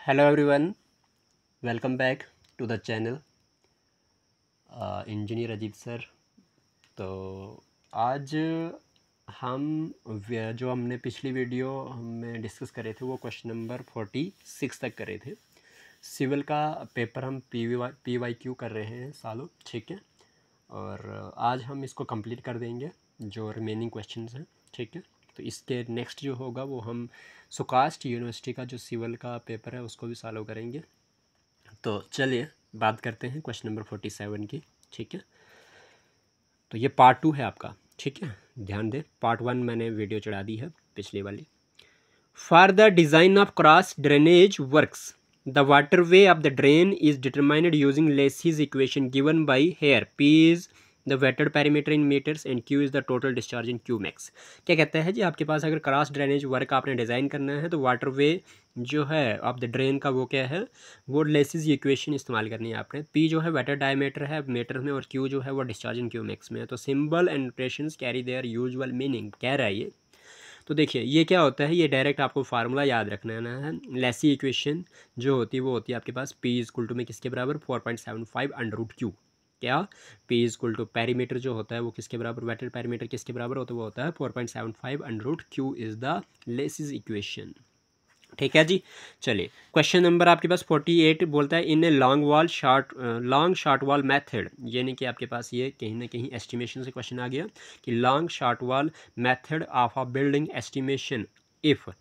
Hello everyone, welcome back to the channel engineer Ajit sir. तो आज हम जो हमने पिछली वीडियो में डिस्कस करे थे वो क्वेश्चन नंबर 46 तक करे थे। सिविल का पेपर हम PYQ कर रहे हैं सालों, ठीक है। और आज हम इसको कंप्लीट कर देंगे जो रिमेनिंग क्वेश्चंस हैं, ठीक है। तो इसके नेक्स्ट जो होगा वो हम सुकास्ट यूनिवर्सिटी का जो सिविल का पेपर है उसको भी सॉल्व करेंगे। तो चलिए बात करते हैं क्वेश्चन नंबर 47 की, ठीक है। तो ये पार्ट 2 है आपका, ठीक है। ध्यान दें, पार्ट 1 मैंने वीडियो चढ़ा दी है पिछली वाली। For the design of cross drainage works the waterway of the drain is determined using Lacey's equation given by here P is the wetted parameter in metres and Q is the total discharge in cumecs. क्या कहता है जी, आपके पास अगर cross drainage work आपने design करना है तो वाटर वे जो है ऑफ द ड्रेन का वो क्या है, वो लेसिस इक्वेशन इस्तेमाल करनी है आपने। P जो है वेटेड डायमीटर है मीटर में और Q जो है वो डिस्चार्ज इन क्यू मैक्स में है। तो symbol and notations carry their usual meaning कह रहा है ये। तो देखिए ये क्या होता है, ये डायरेक्ट आपको फार्मूला याद रखना है। लेसी इक्वेशन जो होती है वो होती है आपके पास P इज इक्वल टू में किसके बराबर 4.75 अंडर रूट क्यू। क्या P is equal to perimeter जो होता है वो किसके बराबर, वेटेड पेरीमीटर किसके बराबर होता है, वो होता है 4.75 under root Q is the Lacey's equation, ठीक है जी। चलिए क्वेश्चन नंबर आपके पास 48 बोलता है in a long short wall method, यानी कि आपके पास ये कहीं ना कहीं एस्टिमेशन से क्वेश्चन आ गया कि long short wall method of a building estimation if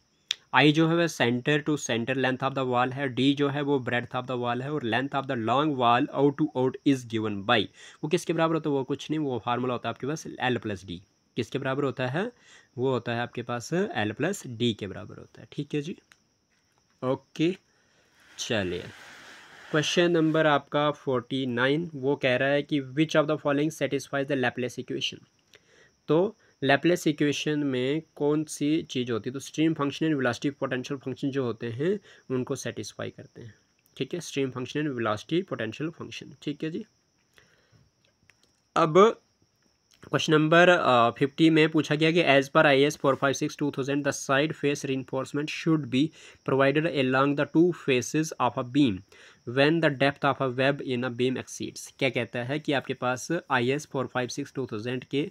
I जो है वह centre to centre length of the wall है, डी जो है वो ब्रेड्थ ऑफ द वॉल है और length of the long wall out to out is given by, वो किसके बराबर होता है, वो कुछ नहीं, वो फार्मूला होता है आपके पास L+D। किसके बराबर होता है, वो होता है आपके पास L+D के बराबर होता है, ठीक है जी। ओके चलिए क्वेश्चन नंबर आपका 49 वो कह रहा है कि विच of the following satisfies the Laplace equation. तो लैपलेस इक्वेशन में कौन सी चीज़ होती है, तो stream function and velocity potential function जो होते हैं उनको सेटिस्फाई करते हैं, ठीक है। Stream function and velocity potential function, ठीक है जी। अब क्वेश्चन नंबर 50 में पूछा गया कि as per IAS 456/2000 the side face reinforcement should be provided along the two faces of a beam when the depth of a web in a beam exceeds. क्या कहता है कि आपके पास IAS 456/2000 के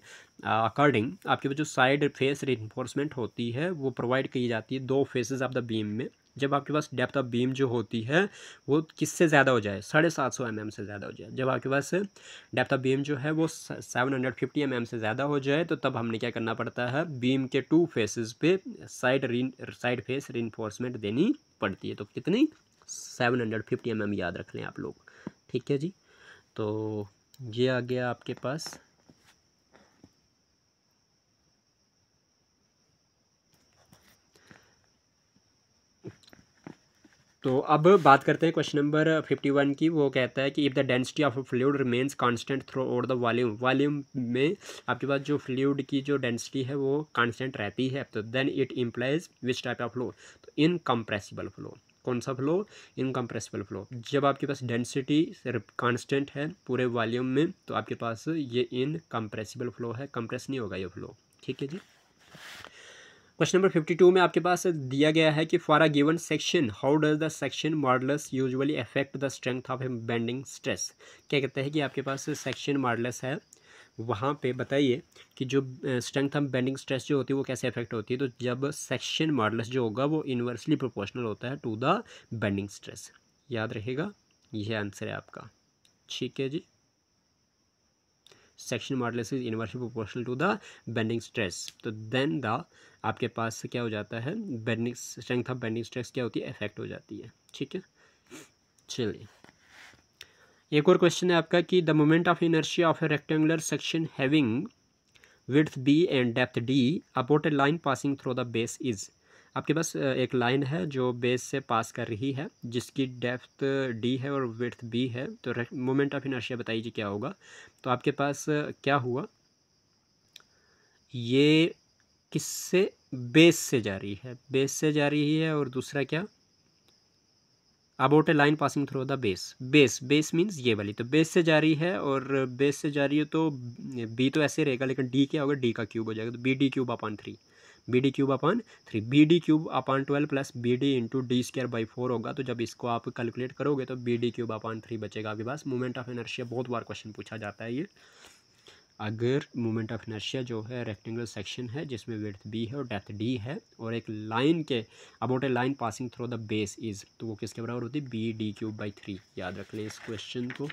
अकॉर्डिंग आपके पास जो साइड फेस रीइंफोर्समेंट होती है वो प्रोवाइड की जाती है दो फेसेस ऑफ द बीम में, जब आपके पास डेप्थ ऑफ बीम जो होती है वो किससे ज़्यादा हो जाए, 750 mm से ज़्यादा हो जाए। जब आपके पास डेप्थ ऑफ बीम जो है वो 750 mm से ज़्यादा हो जाए तो तब हमने क्या करना पड़ता है, बीम के टू फेसेस पे साइड फेस रीइंफोर्समेंट देनी पड़ती है। तो कितनी, 750 mm याद रख लें आप लोग, ठीक है जी। तो ये आ गया आपके पास तो अब बात करते हैं क्वेश्चन नंबर 51 की। वो कहता है कि if the density of fluid remains constant through out the volume में आपके पास जो फ्लूइड की जो डेंसिटी है वो कांस्टेंट रहती है, तो then it implies which type of flow, तो इनकम्प्रेसिबल फ्लो। कौन सा फ्लो, इनकम्प्रेसिबल फ्लो। जब आपके पास डेंसिटी कांस्टेंट है पूरे वॉल्यूम में तो आपके पास ये इनकम्प्रेसिबल फ्लो है, कंप्रेस नहीं होगा ये फ्लो, ठीक है जी। क्वेश्चन नंबर 52 में आपके पास दिया गया है कि for a given section how does the section modulus usually affect the strength of A bending stress. क्या कहते हैं कि आपके पास सेक्शन मॉडुलस है, वहाँ पे बताइए कि जो स्ट्रेंथ ऑफ बेंडिंग स्ट्रेस जो होती है वो कैसे अफेक्ट होती है। तो जब सेक्शन मॉडुलस जो होगा वो इन्वर्सली प्रोपोर्शनल होता है टू द बेंडिंग स्ट्रेस, याद रहेगा, यह आंसर है आपका, ठीक है जी। Section modulus is inversely proportional to the bending stress, तो देन द आपके पास क्या हो जाता है, bending strength of bending stress क्या होती है, इफेक्ट हो जाती है, ठीक है। चलिए एक और क्वेश्चन है आपका कि the moment of inertia of A rectangular section having width B and depth D about A line passing through the base is. आपके पास एक लाइन है जो बेस से पास कर रही है जिसकी डेप्थ D है और विड्थ B है, तो मोमेंट ऑफ इनर्शिया बताइए क्या होगा। तो आपके पास क्या हुआ, ये किससे, बेस से जा रही है, बेस से जा रही है, और दूसरा क्या, about A line passing through the base, base means ये वाली, तो बेस से जा रही है और बेस से जा रही है तो बी तो ऐसे रहेगा लेकिन डी क्या होगा, डी का क्यूब हो जाएगा, तो BD³/3 BD³/3 BD³/12 plus BD into D²/4 होगा। तो जब इसको आप कैलकुलेट करोगे तो BD³/3 बचेगा आपके पास। मोमेंट ऑफ इनर्शिया बहुत बार क्वेश्चन पूछा जाता है ये। अगर मोमेंट ऑफ इनर्शिया जो है रेक्टेंगुलर सेक्शन है जिसमें विड्थ B है और डेप्थ D है और एक लाइन के about A line passing through the base is, तो वो किसके बराबर होती है? BD³/3। याद रख लें इस क्वेश्चन को,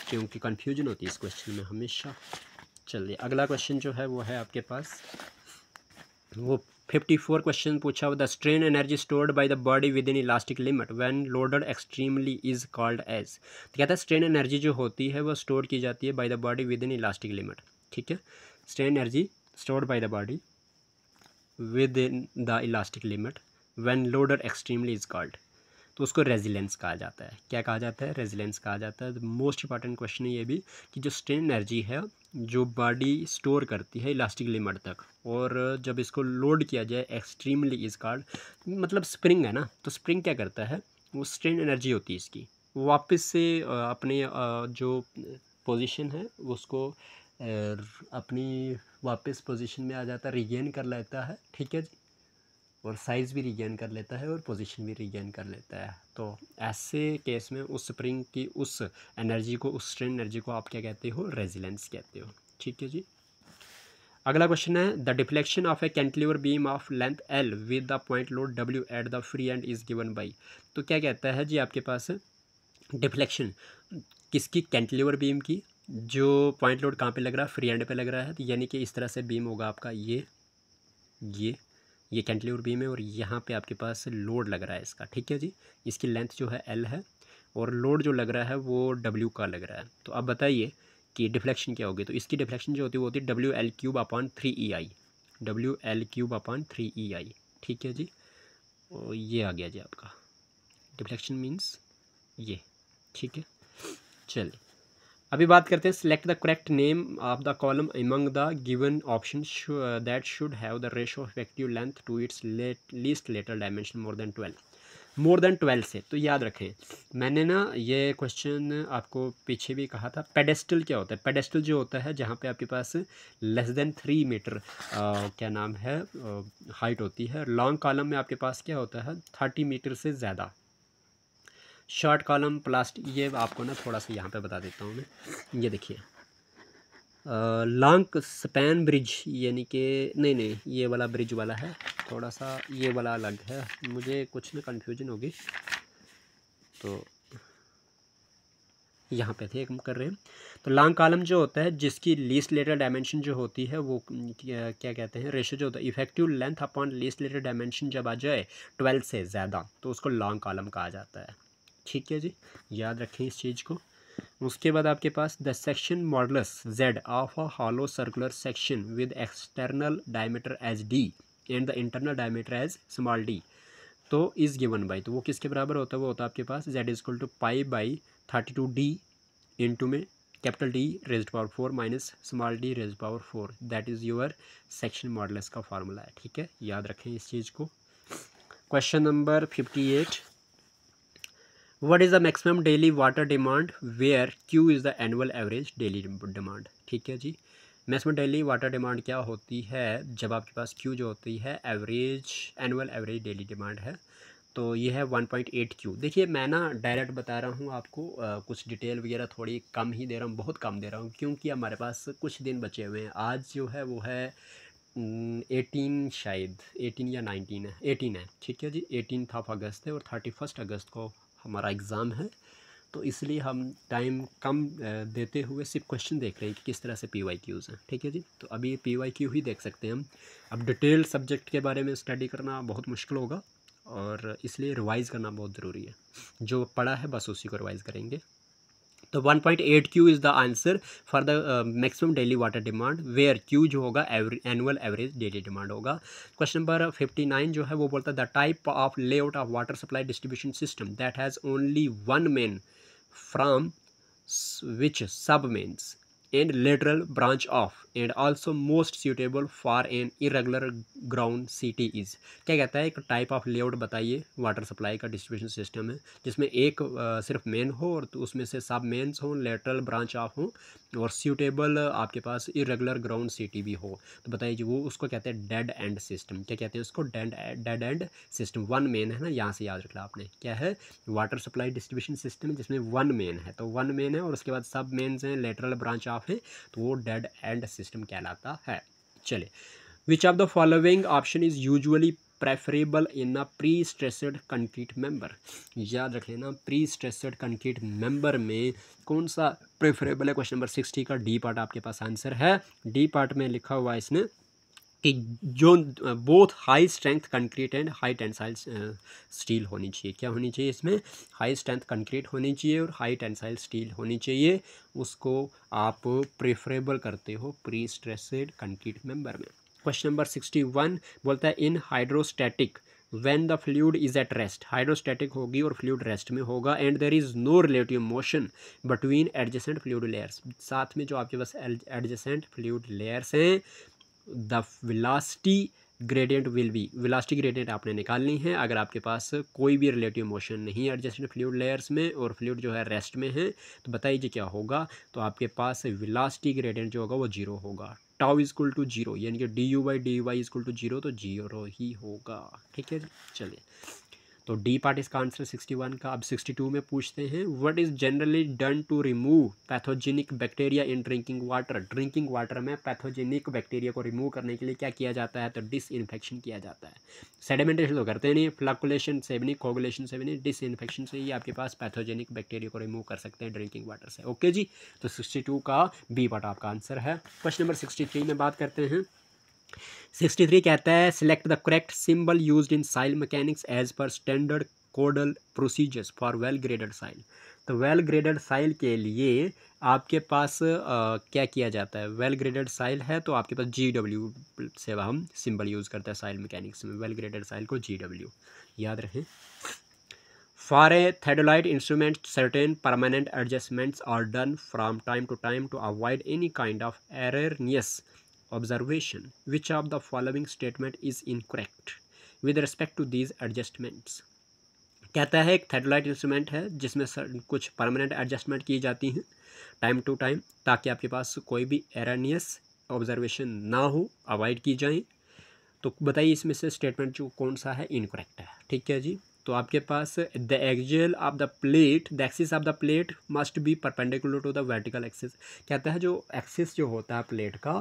क्योंकि कन्फ्यूजन होती है इस क्वेश्चन में हमेशा। चलिए अगला क्वेश्चन जो है वो है आपके पास वो 54 क्वेश्चन पूछा हुआ। The strain energy stored by the body within elastic limit when loaded extremely is called as. तो कहता है स्ट्रेन एनर्जी जो होती है वो स्टोर की जाती है bye the body within elastic limit. ठीक है, strain energy stored by the body within the elastic limit when loaded extremely is called, तो उसको रेजिलेंस कहा जाता है। क्या कहा जाता है? रेजिलेंस कहा जाता है। मोस्ट इंपॉर्टेंट क्वेश्चन है ये भी कि जो स्ट्रेन एनर्जी है जो बॉडी स्टोर करती है इलास्टिक लिमिट तक, और जब इसको लोड किया जाए एक्सट्रीमली इज कॉल्ड, मतलब स्प्रिंग है ना, तो स्प्रिंग क्या करता है? वो स्ट्रेन एनर्जी होती है इसकी, वापस से अपने जो पोजीशन है उसको अपनी वापस पोजीशन में आ जाता है, रिगेन कर लेता है। ठीक है जी, और साइज़ भी रिगेन कर लेता है और पोजीशन भी रिगेन कर लेता है। तो ऐसे केस में उस स्प्रिंग की उस एनर्जी को, उस स्ट्रेन एनर्जी को आप क्या कहते हो? रेजिलेंस कहते हो। ठीक है जी। अगला क्वेश्चन है the deflection of A cantilever beam of length L with the point load W at the free and is given by. तो क्या कहता है जी आपके पास डिफ्लेक्शन किसकी? कैंटिलीवर बीम की। जो पॉइंट लोड कहाँ पे लग रहा है? फ्री एंड पे लग रहा है। तो यानी कि इस तरह से बीम होगा आपका ये कैंटिलीवर बीम है और यहाँ पे आपके पास लोड लग रहा है इसका। ठीक है जी, इसकी लेंथ जो है L है और लोड जो लग रहा है वो W का लग रहा है। तो अब बताइए कि डिफ्लेक्शन क्या होगी? तो इसकी डिफ्लेक्शन जो होती है वो होती है WL³/3EI, WL³/3EI। ठीक है जी, और ये आ गया जी आपका डिफ्लेक्शन मीन्स ये। ठीक है, चलिए अभी बात करते हैं select the correct name of the column among the given option that should have the ratio of effective length to its least lateral dimension more than 12 से। तो याद रखें, मैंने ना ये क्वेश्चन आपको पीछे भी कहा था। पेडेस्टल क्या होता है? पेडेस्टल जो होता है जहाँ पे आपके पास लेस देन 3 मीटर क्या नाम है हाइट होती है। लॉन्ग कॉलम में आपके पास क्या होता है? 30 मीटर से ज़्यादा। शॉर्ट कॉलम प्लास्टिक, ये आपको ना थोड़ा सा यहाँ पे बता देता हूँ मैं। ये देखिए लॉन्ग स्पैन ब्रिज, यानी कि नहीं ये वाला ब्रिज वाला है, थोड़ा सा ये वाला अलग है, मुझे कुछ ना कन्फ्यूजन होगी। तो यहाँ पे थे हम कर रहे हैं। तो लॉन्ग कॉलम जो होता है जिसकी लीस्ट लेटरल डायमेंशन जो होती है वो क्या कहते हैं? रेशो जो होता है effective length upon least lateral dimension जब आ जाए 12 से ज़्यादा तो उसको लॉन्ग कॉलम कहा जाता है। ठीक है जी, याद रखें इस चीज़ को। उसके बाद आपके पास the section modulus Z of a hollow circular section with external diameter as D and the internal diameter as small d, तो इज़ गिवन बाई, तो वो किसके बराबर होता है? वो होता है आपके पास Z equal to π/32D into में capital D raised power 4 minus small d raised power 4, that is your section modulus का फार्मूला है। ठीक है, याद रखें इस चीज़ को। Question number 58, what is the maximum daily water demand where Q is the annual average daily demand. ठीक है जी, मैक्सिमम डेली वाटर डिमांड क्या होती है जब आपके पास Q जो होती है average annual average daily demand है। तो ये है 1.8 Q। देखिए मैं ना डायरेक्ट बता रहा हूँ आपको, कुछ डिटेल वगैरह थोड़ी कम ही दे रहा हूँ, बहुत कम दे रहा हूँ, क्योंकि हमारे पास कुछ दिन बचे हुए हैं। आज जो है वो है 18, शायद 18 या 19 है, 18 है। ठीक है जी, 18 अगस्त है और 31 अगस्त को हमारा एग्ज़ाम है। तो इसलिए हम टाइम कम देते हुए सिर्फ क्वेश्चन देख रहे हैं कि किस तरह से PYQs हैं। ठीक है जी, तो अभी PYQ ही देख सकते हैं हम। अब डिटेल सब्जेक्ट के बारे में स्टडी करना बहुत मुश्किल होगा और इसलिए रिवाइज़ करना बहुत ज़रूरी है। जो पढ़ा है बस उसी को रिवाइज़ करेंगे। तो 1.8 Q is the answer for the maximum daily water demand where Q जो होगा एनुअल एवरेज डेली डिमांड होगा। क्वेश्चन नंबर 59 जो है वो बोलता है the type of layout of water supply distribution system that has only one main from which sub mains and lateral branch off and also most suitable for an irregular ground city is. क्या कहता है, एक type of layout बताइए water supply का distribution system है जिसमें एक सिर्फ मेन हो और तो उसमें से सब मेन्स हों, लेटरल ब्रांच ऑफ हो और सूटेबल आपके पास इरेगुलर ग्राउंड सिटी भी हो। तो बताइए जी वो उसको कहते हैं डेड एंड सिस्टम। क्या कहते हैं उसको, dead and system. One main है ना, यहाँ से याद रखना आपने, क्या है, वाटर सप्लाई डिस्ट्रीब्यूशन सिस्टम जिसमें वन मेन है, तो वन मेन है और उसके बाद सब मेन्स हैं, लेटरल ब्रांच ऑफ है, तो वो डेड एंड सिस्टम कहलाता है। चलिए, विच of the following option is usually preferable in a pre stressed concrete member. याद रख लेना, प्री स्ट्रेस्ड कंक्रीट मेंबर में कौन सा प्रेफरेबल है। क्वेश्चन नंबर 60 का डी पार्ट आपके पास आंसर है। डी पार्ट में लिखा हुआ है इसने कि जो both high strength concrete and high tensile steel होनी चाहिए। क्या होनी चाहिए इसमें, हाई स्ट्रेंथ कंक्रीट होनी चाहिए और हाई टेंसाइल स्टील होनी चाहिए, उसको आप प्रेफरेबल करते हो प्री स्ट्रेस्ड कंक्रीट मेंबर में। क्वेश्चन नंबर 61 बोलता है in hydrostatic when the fluid is at rest. Hydrostatic होगी और फ्लूइड रेस्ट में होगा and there is no relative motion between adjacent fluid layers. साथ में जो आपके पास एडजेसेंट फ्लूइड लेयर्स हैं, the velocity gradient will be, velocity gradient आपने निकालनी है। अगर आपके पास कोई भी रिलेटिव मोशन नहीं है एडजेसेंट फ्लूइड लेयर्स में और फ्लूइड जो है रेस्ट में है, तो बताइए क्या होगा। तो आपके पास वेलोसिटी ग्रेडियंट जो होगा वो जीरो होगा। Tau is equal to zero, यानी कि D U by D Y is equal to zero, तो जीरो ही होगा। ठीक है जी, चलिए, तो डी पार्ट इसका आंसर 61 का। अब 62 में पूछते हैं what is generally done to remove pathogenic bacteria in drinking water. Drinking water में पैथोजेनिक बैक्टीरिया को रिमूव करने के लिए क्या किया जाता है, तो डिसइंफेक्शन किया जाता है। सेडिमेंटेशन तो करते नहीं, फ्लक्कुलेशन से भी नहीं, कोगुलेशन से भी नहीं, डिसइंफेक्शन से ही आपके पास पैथोजेनिक बैक्टीरिया को रिमूव कर सकते हैं ड्रिंकिंग वाटर से। ओके जी, तो 62 का बी पार्ट आपका आंसर है। क्वेश्चन नंबर 63 में बात करते हैं। 63 कहता है select the correct symbol used in soil mechanics as per standard codal procedures for well graded soil. तो वेल ग्रेडेड साइल के लिए आपके पास क्या किया जाता है, वेल ग्रेडेड साइल है तो आपके पास GW से हम सिंबल यूज़ करते हैं साइल मैकेनिक्स में, वेल ग्रेडेड साइल को GW याद रखें। For a theodolite instrument certain permanent adjustments are done from time to time to avoid any kind of erroneous observation. Which of the following statement is incorrect with respect to these adjustments? कहता है एक theodolite instrument है जिसमें कुछ permanent adjustment की जाती हैं time to time ताकि आपके पास कोई भी एरनियस ऑब्जर्वेशन ना हो, अवॉइड की जाए। तो बताइए इसमें से स्टेटमेंट जो कौन सा है इनकरेक्ट है। ठीक है जी, तो आपके पास the axial of the plate, the axis of the plate must be perpendicular to the vertical axis. कहता है जो एक्सिस जो होता है प्लेट का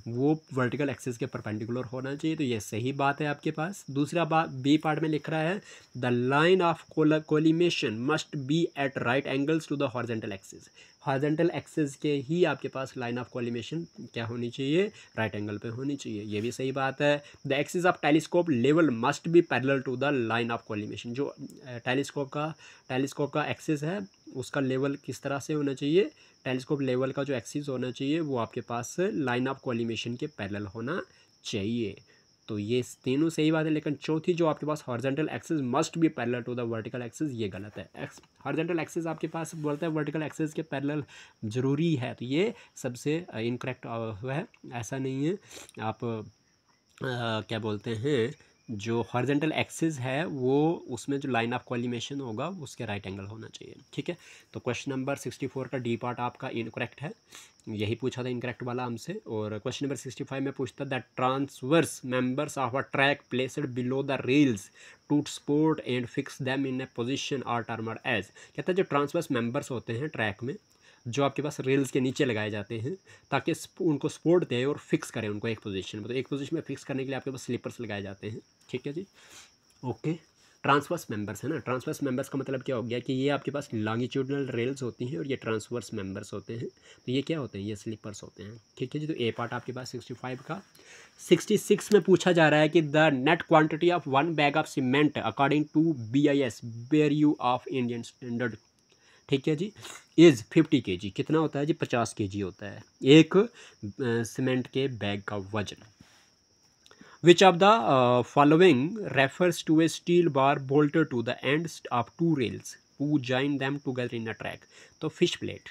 वो वर्टिकल एक्सिस के परपेंडिकुलर होना चाहिए, तो ये सही बात है आपके पास। दूसरा बात बी पार्ट में लिख रहा है the line of collimation must be at right angles to the horizontal axis. Horizontal axis के ही आपके पास लाइन ऑफ कोलिमेशन क्या होनी चाहिए, राइट एंगल पे होनी चाहिए, ये भी सही बात है। The axis of telescope level must be parallel to the line of collimation. जो टेलीस्कोप का एक्सिस है उसका लेवल किस तरह से होना चाहिए, टेलीस्कोप लेवल का जो एक्सिस होना चाहिए वो आपके पास लाइन ऑफ कोलिमेशन के पैरेलल होना चाहिए। तो ये तीनों सही बात है, लेकिन चौथी जो आपके पास horizontal axis must be parallel to the vertical axis, ये गलत है। हॉरिजॉन्टल एक्सिस आपके पास बोलता है वर्टिकल एक्सिस के पैरेलल ज़रूरी है, तो ये सबसे इनकरेक्ट हुआ है। ऐसा नहीं है, आप क्या बोलते हैं जो हॉरिजॉन्टल एक्सिस है वो उसमें जो लाइन ऑफ कोलिमेशन होगा उसके राइट एंगल होना चाहिए। ठीक है, तो क्वेश्चन नंबर 64 का डी पार्ट आपका इनकरेक्ट है, यही पूछा था इनकरेक्ट वाला हमसे। और क्वेश्चन नंबर 65 में पूछता that transverse members of a track placed below the rails to support and fix them in a position are termed as. कहता है जो ट्रांसवर्स मेंबर्स होते हैं ट्रैक में जो आपके पास रेल्स के नीचे लगाए जाते हैं ताकि उनको सपोर्ट दे और फिक्स करें उनको एक पोजीशन में, तो एक पोजीशन में फिक्स करने के लिए आपके पास स्लीपर्स लगाए जाते हैं। ठीक है जी, ओके। ट्रांसवर्स मेंबर्स है ना, ट्रांसवर्स मेंबर्स का मतलब क्या हो गया कि ये आपके पास लॉन्गिट्यूडनल रेल्स होती हैं और ये ट्रांसवर्स मेंबर्स होते हैं, तो ये क्या होते हैं, ये स्लीपर्स होते हैं। ठीक है जी, तो ए पार्ट आपके पास 65 का। 66 में पूछा जा रहा है कि the net quantity of 1 bag of cement according to BIS BRU of Indian standard, ठीक है जी, इज़ 50 kg। कितना होता है जी, 50 kg होता है एक सीमेंट के बैग का वजन। Which of the following refers to a steel bar bolted to the ends of 2 rails who join them together in a track. तो फिश प्लेट,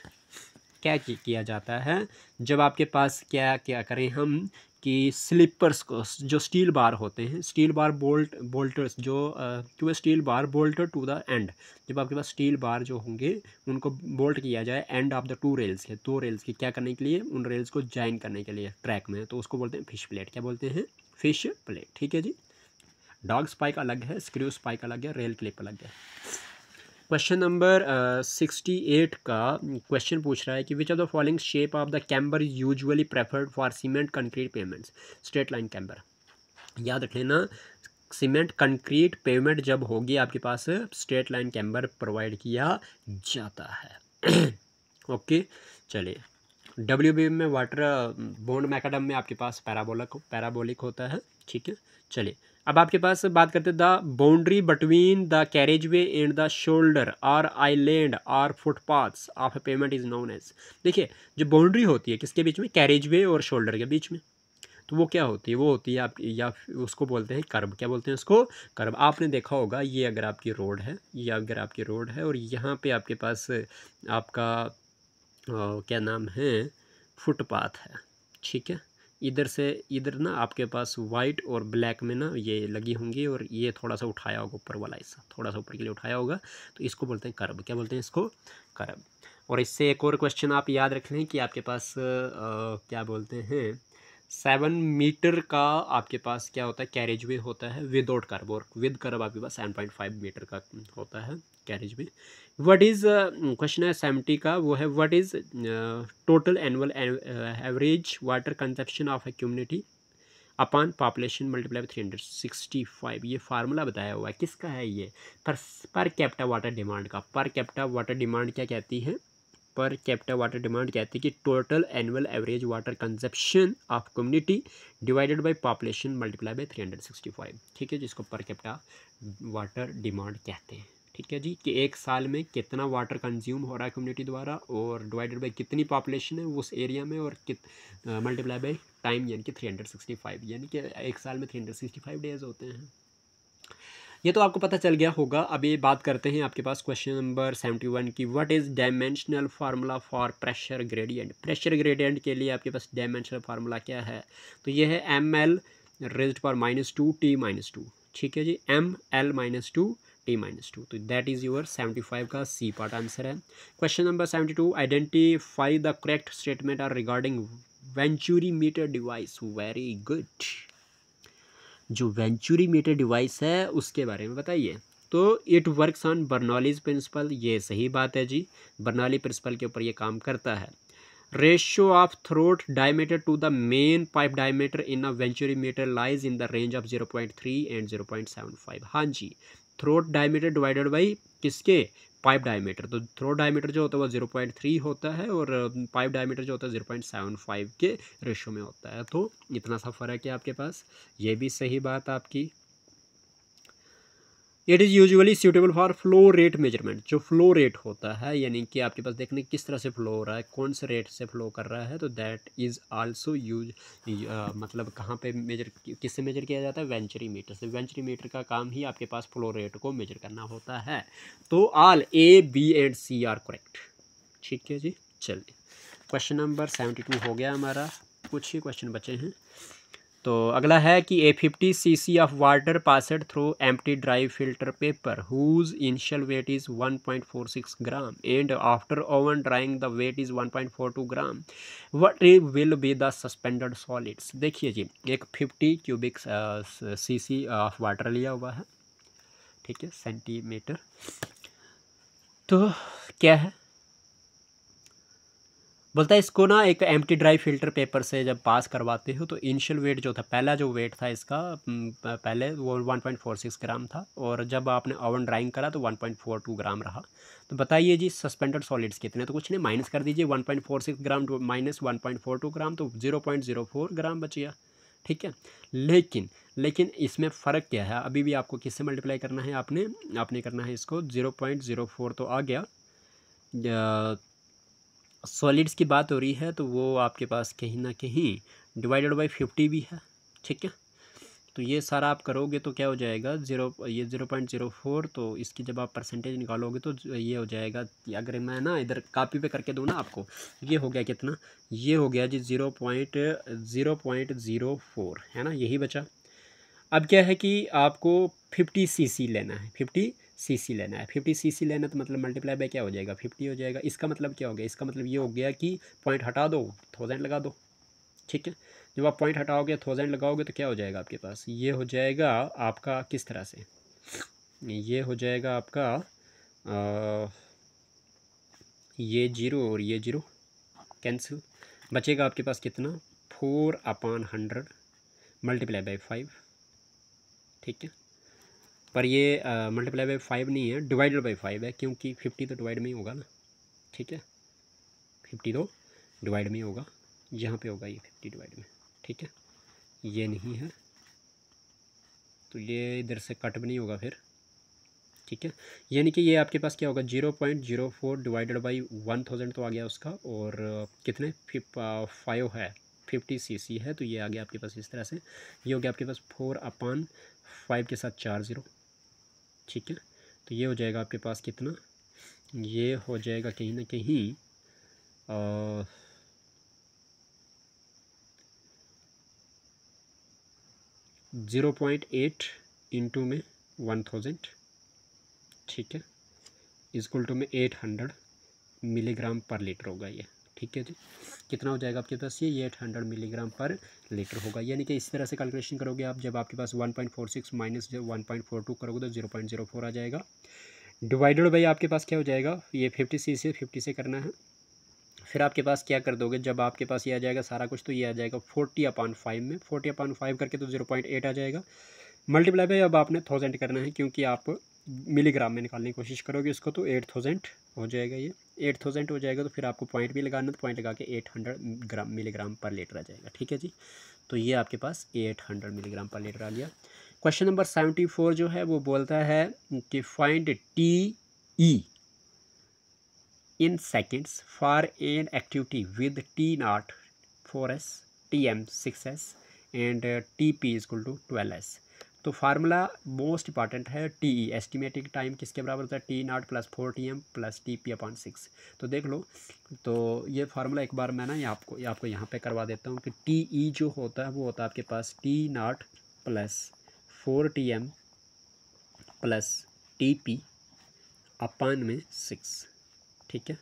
क्या किया जाता है जब आपके पास क्या क्या करें हम कि स्लीपर्स को, जो स्टील बार होते हैं, स्टील बार बोल्टर्स जो to steel bar bolter to the end, जब आपके पास स्टील बार जो होंगे उनको बोल्ट किया जाए end of the two rails के, दो रेल्स की क्या करने के लिए, उन रेल्स को ज्वाइन करने के लिए ट्रैक में, तो उसको बोलते हैं फिश प्लेट। क्या बोलते हैं? Fish plate. ठीक है जी। डॉग स्पाइक अलग है, स्क्रू स्पाइक अलग है, रेल क्लिप अलग है। क्वेश्चन नंबर 68 का क्वेश्चन पूछ रहा है कि विच of the following shape of the camber is usually preferred for cement concrete payments? Straight line camber. याद रख लेना, सीमेंट कंक्रीट पेमेंट जब होगी आपके पास स्ट्रेट लाइन कैम्बर प्रोवाइड किया जाता है। ओके चलिए। WB में वाटर बोन्ड मैकाडम में आपके पास पैराबोलिक होता है। ठीक है चलिए, अब आपके पास बात करते हैं the boundary between the carriageway and the shoulder और आइलैंड और footpaths of pavement is known as. देखिए, जो बाउंड्री होती है किसके बीच में? कैरेज वे और शोल्डर के बीच में, तो वो क्या होती है? वो होती है आप, या उसको बोलते हैं कर्ब। क्या बोलते हैं उसको? कर्ब। आपने देखा होगा, ये अगर आपकी रोड है, ये अगर आपकी रोड है और यहाँ पे आपके पास आपका क्या नाम है, फुटपाथ है। ठीक है, इधर से इधर ना आपके पास वाइट और ब्लैक में ना ये लगी होंगी और ये थोड़ा सा उठाया होगा ऊपर वाला हिस्सा, थोड़ा सा ऊपर के लिए उठाया होगा, तो इसको बोलते हैं कर्ब। क्या बोलते हैं इसको? कर्ब। और इससे एक और क्वेश्चन आप याद रख लें कि आपके पास क्या बोलते हैं, 7 मीटर का आपके पास क्या होता है, कैरेज वे होता है विदाउट कर्ब, और विद कर्ब आपके पास 7.5 मीटर का होता है carriage way. What is question है 70 का, वो है what is total annual average water consumption of a community upon population multiply 365। ये फार्मूला बताया हुआ है, किसका है ये? पर कैपिटा वाटर डिमांड का। पर कैपिटा वाटर डिमांड क्या कहती है? पर कैपिटा वाटर डिमांड कहती है कि total annual average water consumption of community divided by population multiply by 365। ठीक है, जिसको पर कैपिटा वाटर डिमांड कहते हैं। ठीक है जी, कि एक साल में कितना वाटर कंज्यूम हो रहा है कम्युनिटी द्वारा और डिवाइडेड बाय कितनी पॉपुलेशन है उस एरिया में, और मल्टीप्लाई बाय टाइम यानी कि 365, यानी कि एक साल में 365 डेज होते हैं। ये तो आपको पता चल गया होगा। अभी बात करते हैं आपके पास क्वेश्चन नंबर 71 की, what is dimensional formula for pressure gradient? Pressure gradient के लिए आपके पास डायमेंशनल फार्मूला क्या है? तो ये है ml रेज़्ड पावर -2 t-2। ठीक है जी, ml -2 t-2। तो दैट इज़ योर 75 का सी पार्ट आंसर है। Question number 72, identify the correct statement are regarding venturi meter device. Very good. जो वेंचुरी मीटर डिवाइस है उसके बारे में बताइए। तो it works on Bernoulli's principle, ये सही बात है जी, बर्नौली प्रिंसिपल के ऊपर ये काम करता है। Ratio of throat diameter to the main pipe diameter in a venturi meter lies in the range of 0.3 and 0.75। हाँ जी, थ्रोट डायमीटर डिवाइडेड बाई किसके? Pipe diameter. तो थ्रोट डायमीटर जो होता है वो 0.3 होता है और पाइप डायमीटर जो होता है 0.75 के रेशो में होता है। तो इतना सा फ़र्क है आपके पास, ये भी सही बात आपकी। It is usually suitable for flow rate measurement. जो फ्लो रेट होता है यानी कि आपके पास देखने किस तरह से फ्लो हो रहा है, कौन से रेट से फ्लो कर रहा है, तो दैट इज़ आल्सो यूज मतलब कहाँ पे मेजर, किससे मेजर किया जाता है? वेंचुरी मीटर से। वेंचुरी मीटर का काम ही आपके पास फ्लो रेट को मेजर करना होता है। तो all A, B and C are correct. ठीक है जी, चलिए क्वेश्चन नंबर 72 हो गया हमारा, कुछ ही क्वेश्चन बचे हैं। तो अगला है कि a 50 cc of water passed through empty dry filter paper whose initial weight is 1.46 gram and after oven drying the weight is 1.42 gram, what will be the suspended solids? देखिए जी, एक 50 क्यूबिक cc ऑफ वाटर लिया हुआ है, ठीक है, centimetre. तो क्या है, बोलता है इसको ना एक एम्प्टी ड्राई फिल्टर पेपर से जब पास करवाते हो तो इनिशियल वेट जो था, पहला जो वेट था इसका पहले वो 1.46 ग्राम था और जब आपने ओवन ड्राइंग करा तो 1.42 ग्राम रहा। तो बताइए जी सस्पेंडेड सॉलिड्स कितने? तो कुछ नहीं, माइनस कर दीजिए 1.46 ग्राम माइनस 1.42 ग्राम, तो 0.04 ग्राम बच गया। ठीक है, लेकिन इसमें फ़र्क क्या है? अभी भी आपको किससे मल्टीप्लाई करना है? आपने करना है इसको 0.04 तो आ गया। सॉलिड्स की बात हो रही है तो वो आपके पास कहीं ना कहीं डिवाइडेड बाई 50 भी है। ठीक है, तो ये सारा आप करोगे तो क्या हो जाएगा, ये 0.04, तो इसकी जब आप परसेंटेज निकालोगे तो ये हो जाएगा, अगर मैं ना इधर कॉपी पे करके दूँ ना आपको, ये हो गया कितना, ये हो गया जी 0.04 है ना, यही बचा। अब क्या है कि आपको 50 सीसी लेना है, 50 सीसी लेना है, 50 सीसी लेना, तो मतलब मल्टीप्लाई बाय क्या हो जाएगा, 50 हो जाएगा। इसका मतलब क्या हो गया, इसका मतलब ये हो गया कि पॉइंट हटा दो, 1000 लगा दो, ठीक है। जब आप पॉइंट हटाओगे 1000 लगाओगे तो क्या हो जाएगा आपके पास, ये हो जाएगा आपका किस तरह से, ये हो जाएगा आपका ये 0 और ये 0 कैंसिल, बचेगा आपके पास कितना, 4/100 मल्टीप्लाई बाई 5, ठीक है। पर ये मल्टीप्लाई बाई 5 नहीं है, डिवाइडेड बाई 5 है, क्योंकि 50 तो डिवाइड में ही होगा ना, ठीक है, 50 तो डिवाइड में ही होगा, यहाँ पे होगा ये 50 डिवाइड में, ठीक है। ये नहीं है तो ये इधर से कट भी नहीं होगा फिर, ठीक है। यानी कि ये आपके पास क्या होगा, 0.04 डिवाइडेड बाई 1000 तो आ गया उसका, और कितने 5 है, 50 सीसी है, तो ये आ गया आपके पास इस तरह से। ये हो गया आपके पास 4/5 के साथ 4 0, ठीक है। तो ये हो जाएगा आपके पास कितना, ये हो जाएगा कहीं ना कहीं 0.8 इंटू में 1000, ठीक है, इक्वल टू में 800 मिलीग्राम पर लीटर होगा ये, ठीक है जी। कितना हो जाएगा आपके पास, ये 800 मिलीग्राम पर लीटर होगा। यानी कि इस तरह से कैलकुलेशन करोगे आप, जब आपके पास 1.46 माइनस 1.42 करोगे तो 0.04 आ जाएगा। डिवाइडेड बाई आपके पास क्या हो जाएगा, ये 50 से 50 से करना है, फिर आपके पास क्या कर दोगे, जब आपके पास ये आ जाएगा सारा कुछ, तो ये आ जाएगा 40/5 में, 40/5 करके तो 0.8 आ जाएगा। मल्टीप्लाई बाई अब आपने 1000 करना है, क्योंकि आप मिलीग्राम में निकालने की कोशिश करोगे इसको, तो 8000 हो जाएगा, ये 8000 हो जाएगा। तो फिर आपको पॉइंट भी लगाना, तो पॉइंट लगा के 800 मिलीग्राम पर लीटर आ जाएगा, ठीक है जी। तो ये आपके पास 800 मिलीग्राम पर लीटर आ गया। क्वेश्चन नंबर 74 जो है वो बोलता है कि find TE in seconds for an activity with T0 4s, Tm 6s and Tp is equal to 12s। तो फार्मूला मोस्ट इंपॉर्टेंट है, TE एस्टिमेटेड टाइम किसके बराबर होता है, T0 + 4Tm + Tp/6। तो देख लो, तो ये फार्मूला एक बार मैं ना आपको यहाँ पे करवा देता हूँ कि TE जो होता है वो होता है आपके पास T0 + 4Tm + Tp/6, ठीक है।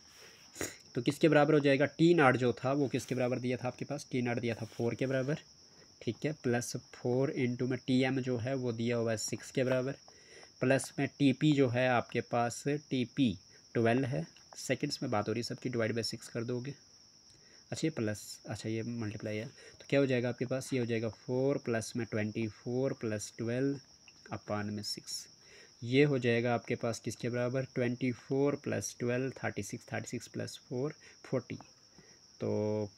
तो किसके बराबर हो जाएगा, T0 जो था वो किसके बराबर दिया था आपके पास, T0 दिया था 4 के बराबर, ठीक है, +4 इंटू में Tm जो है वो दिया हुआ है 6 के बराबर, प्लस में Tp जो है आपके पास Tp 12 है, सेकंड्स में बात हो रही है सबकी, डिवाइड बाई 6 कर दोगे, अच्छा ये प्लस, अच्छा ये मल्टीप्लाई है, तो क्या हो जाएगा आपके पास, ये हो जाएगा 4 + में 24 + 12/6, ये हो जाएगा आपके पास किसके बराबर, 24 + 12 36, 36 + 4 40, तो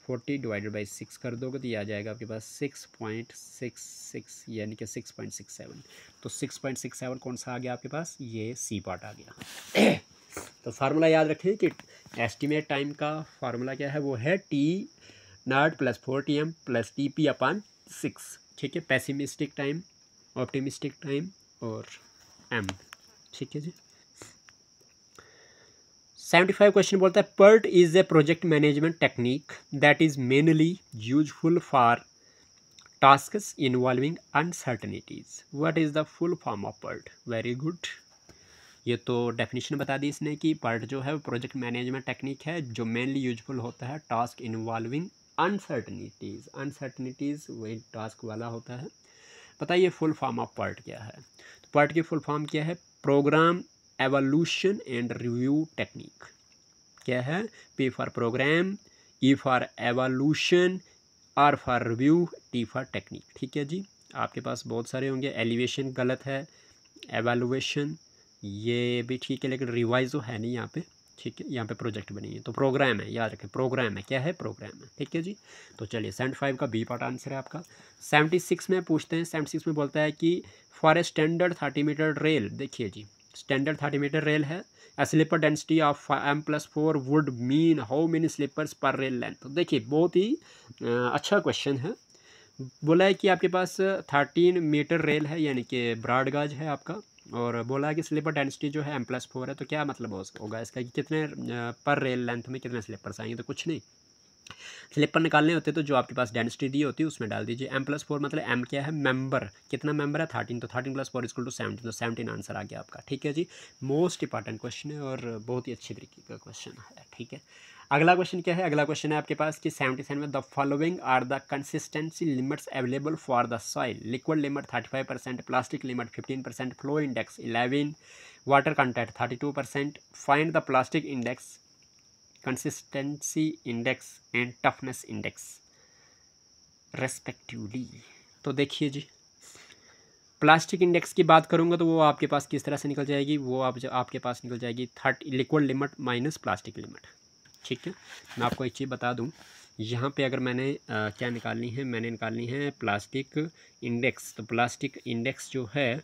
40 डिवाइडेड बाई 6 कर दोगे तो ये आ जाएगा आपके पास 6.66, यानी कि 6.67। तो 6.67 कौन सा आ गया आपके पास, ये सी पार्ट आ गया। तो फार्मूला याद रखें कि एस्टिमेट टाइम का फार्मूला क्या है, वो है T0 + 4Tm + Tp/6, ठीक है, पेसिमिस्टिक टाइम, ऑप्टिमिस्टिक टाइम और M, ठीक है जी। 75 क्वेश्चन बोलता है PERT is a project management technique that is mainly useful for tasks involving uncertainties. What is the full form of PERT? Very good, ये तो definition बता दी इसने कि PERT जो है वो प्रोजेक्ट मैनेजमेंट टेक्निक है जो मेनली यूजफुल होता है टास्क इन्वॉल्विंग अनसर्टनिटीज। अनसर्टनिटीज वही टास्क वाला होता है। बताइए फुल फॉर्म ऑफ PERT क्या है। तो PERT की फुल फॉर्म क्या है, program evaluation and review technique. क्या है, P for program, E for evaluation, R for review, T for technique, ठीक है जी। आपके पास बहुत सारे होंगे, एलिवेशन गलत है, एवोल्यूशन ये भी ठीक है, लेकिन रिवाइजो है नहीं यहाँ पे, ठीक है, यहाँ पे प्रोजेक्ट बनी है। तो प्रोग्राम है, याद रखें प्रोग्राम है, क्या है, प्रोग्राम है, ठीक है जी। तो चलिए 75 का बी पार्ट आंसर है आपका। 76 में पूछते हैं, 76 में बोलता है कि for a standard 30 metre rail, देखिए जी स्टैंडर्ड 30 मीटर रेल है, sleeper density of M+4 would mean how many sleepers per rail length. तो देखिए बहुत ही अच्छा क्वेश्चन है, बोला है कि आपके पास 13 मीटर रेल है, यानी कि ब्रॉड गाज है आपका, और बोला है कि स्लीपर डेंसिटी जो है M+4 है। तो क्या मतलब होगा इसका कि कितने पर रेल लेंथ में कितने स्लीपर्स आएंगे? तो कुछ नहीं, स्लीपर निकालने होते तो जो आपके पास डेंसिटी दी होती है उसमें डाल दीजिए। M+4 मतलब M क्या है? मेंबर। कितना मेंबर है? 13। तो 13+4 = 17। तो 17 आंसर आ गया आपका। ठीक है जी, मोस्ट इंपॉर्टेंट क्वेश्चन है और बहुत ही अच्छी तरीके का क्वेश्चन है। ठीक है, अगला क्वेश्चन क्या है? अगला क्वेश्चन है आपके पास कि 77 में the following are the consistency limits available for the soil. Liquid limit 35%, plastic limit 15%, flow index 11, water content 32%। Find the plastic index, consistency index and toughness index respectively. तो देखिए जी, प्लास्टिक इंडेक्स की बात करूंगा तो वो आपके पास किस तरह से निकल जाएगी? वो आपके पास निकल जाएगी 30 liquid limit minus plastic limit. ठीक है, मैं आपको एक चीज़ बता दूं, यहाँ पे अगर मैंने क्या निकालनी है, मैंने निकालनी है प्लास्टिक इंडेक्स। तो प्लास्टिक इंडेक्स जो है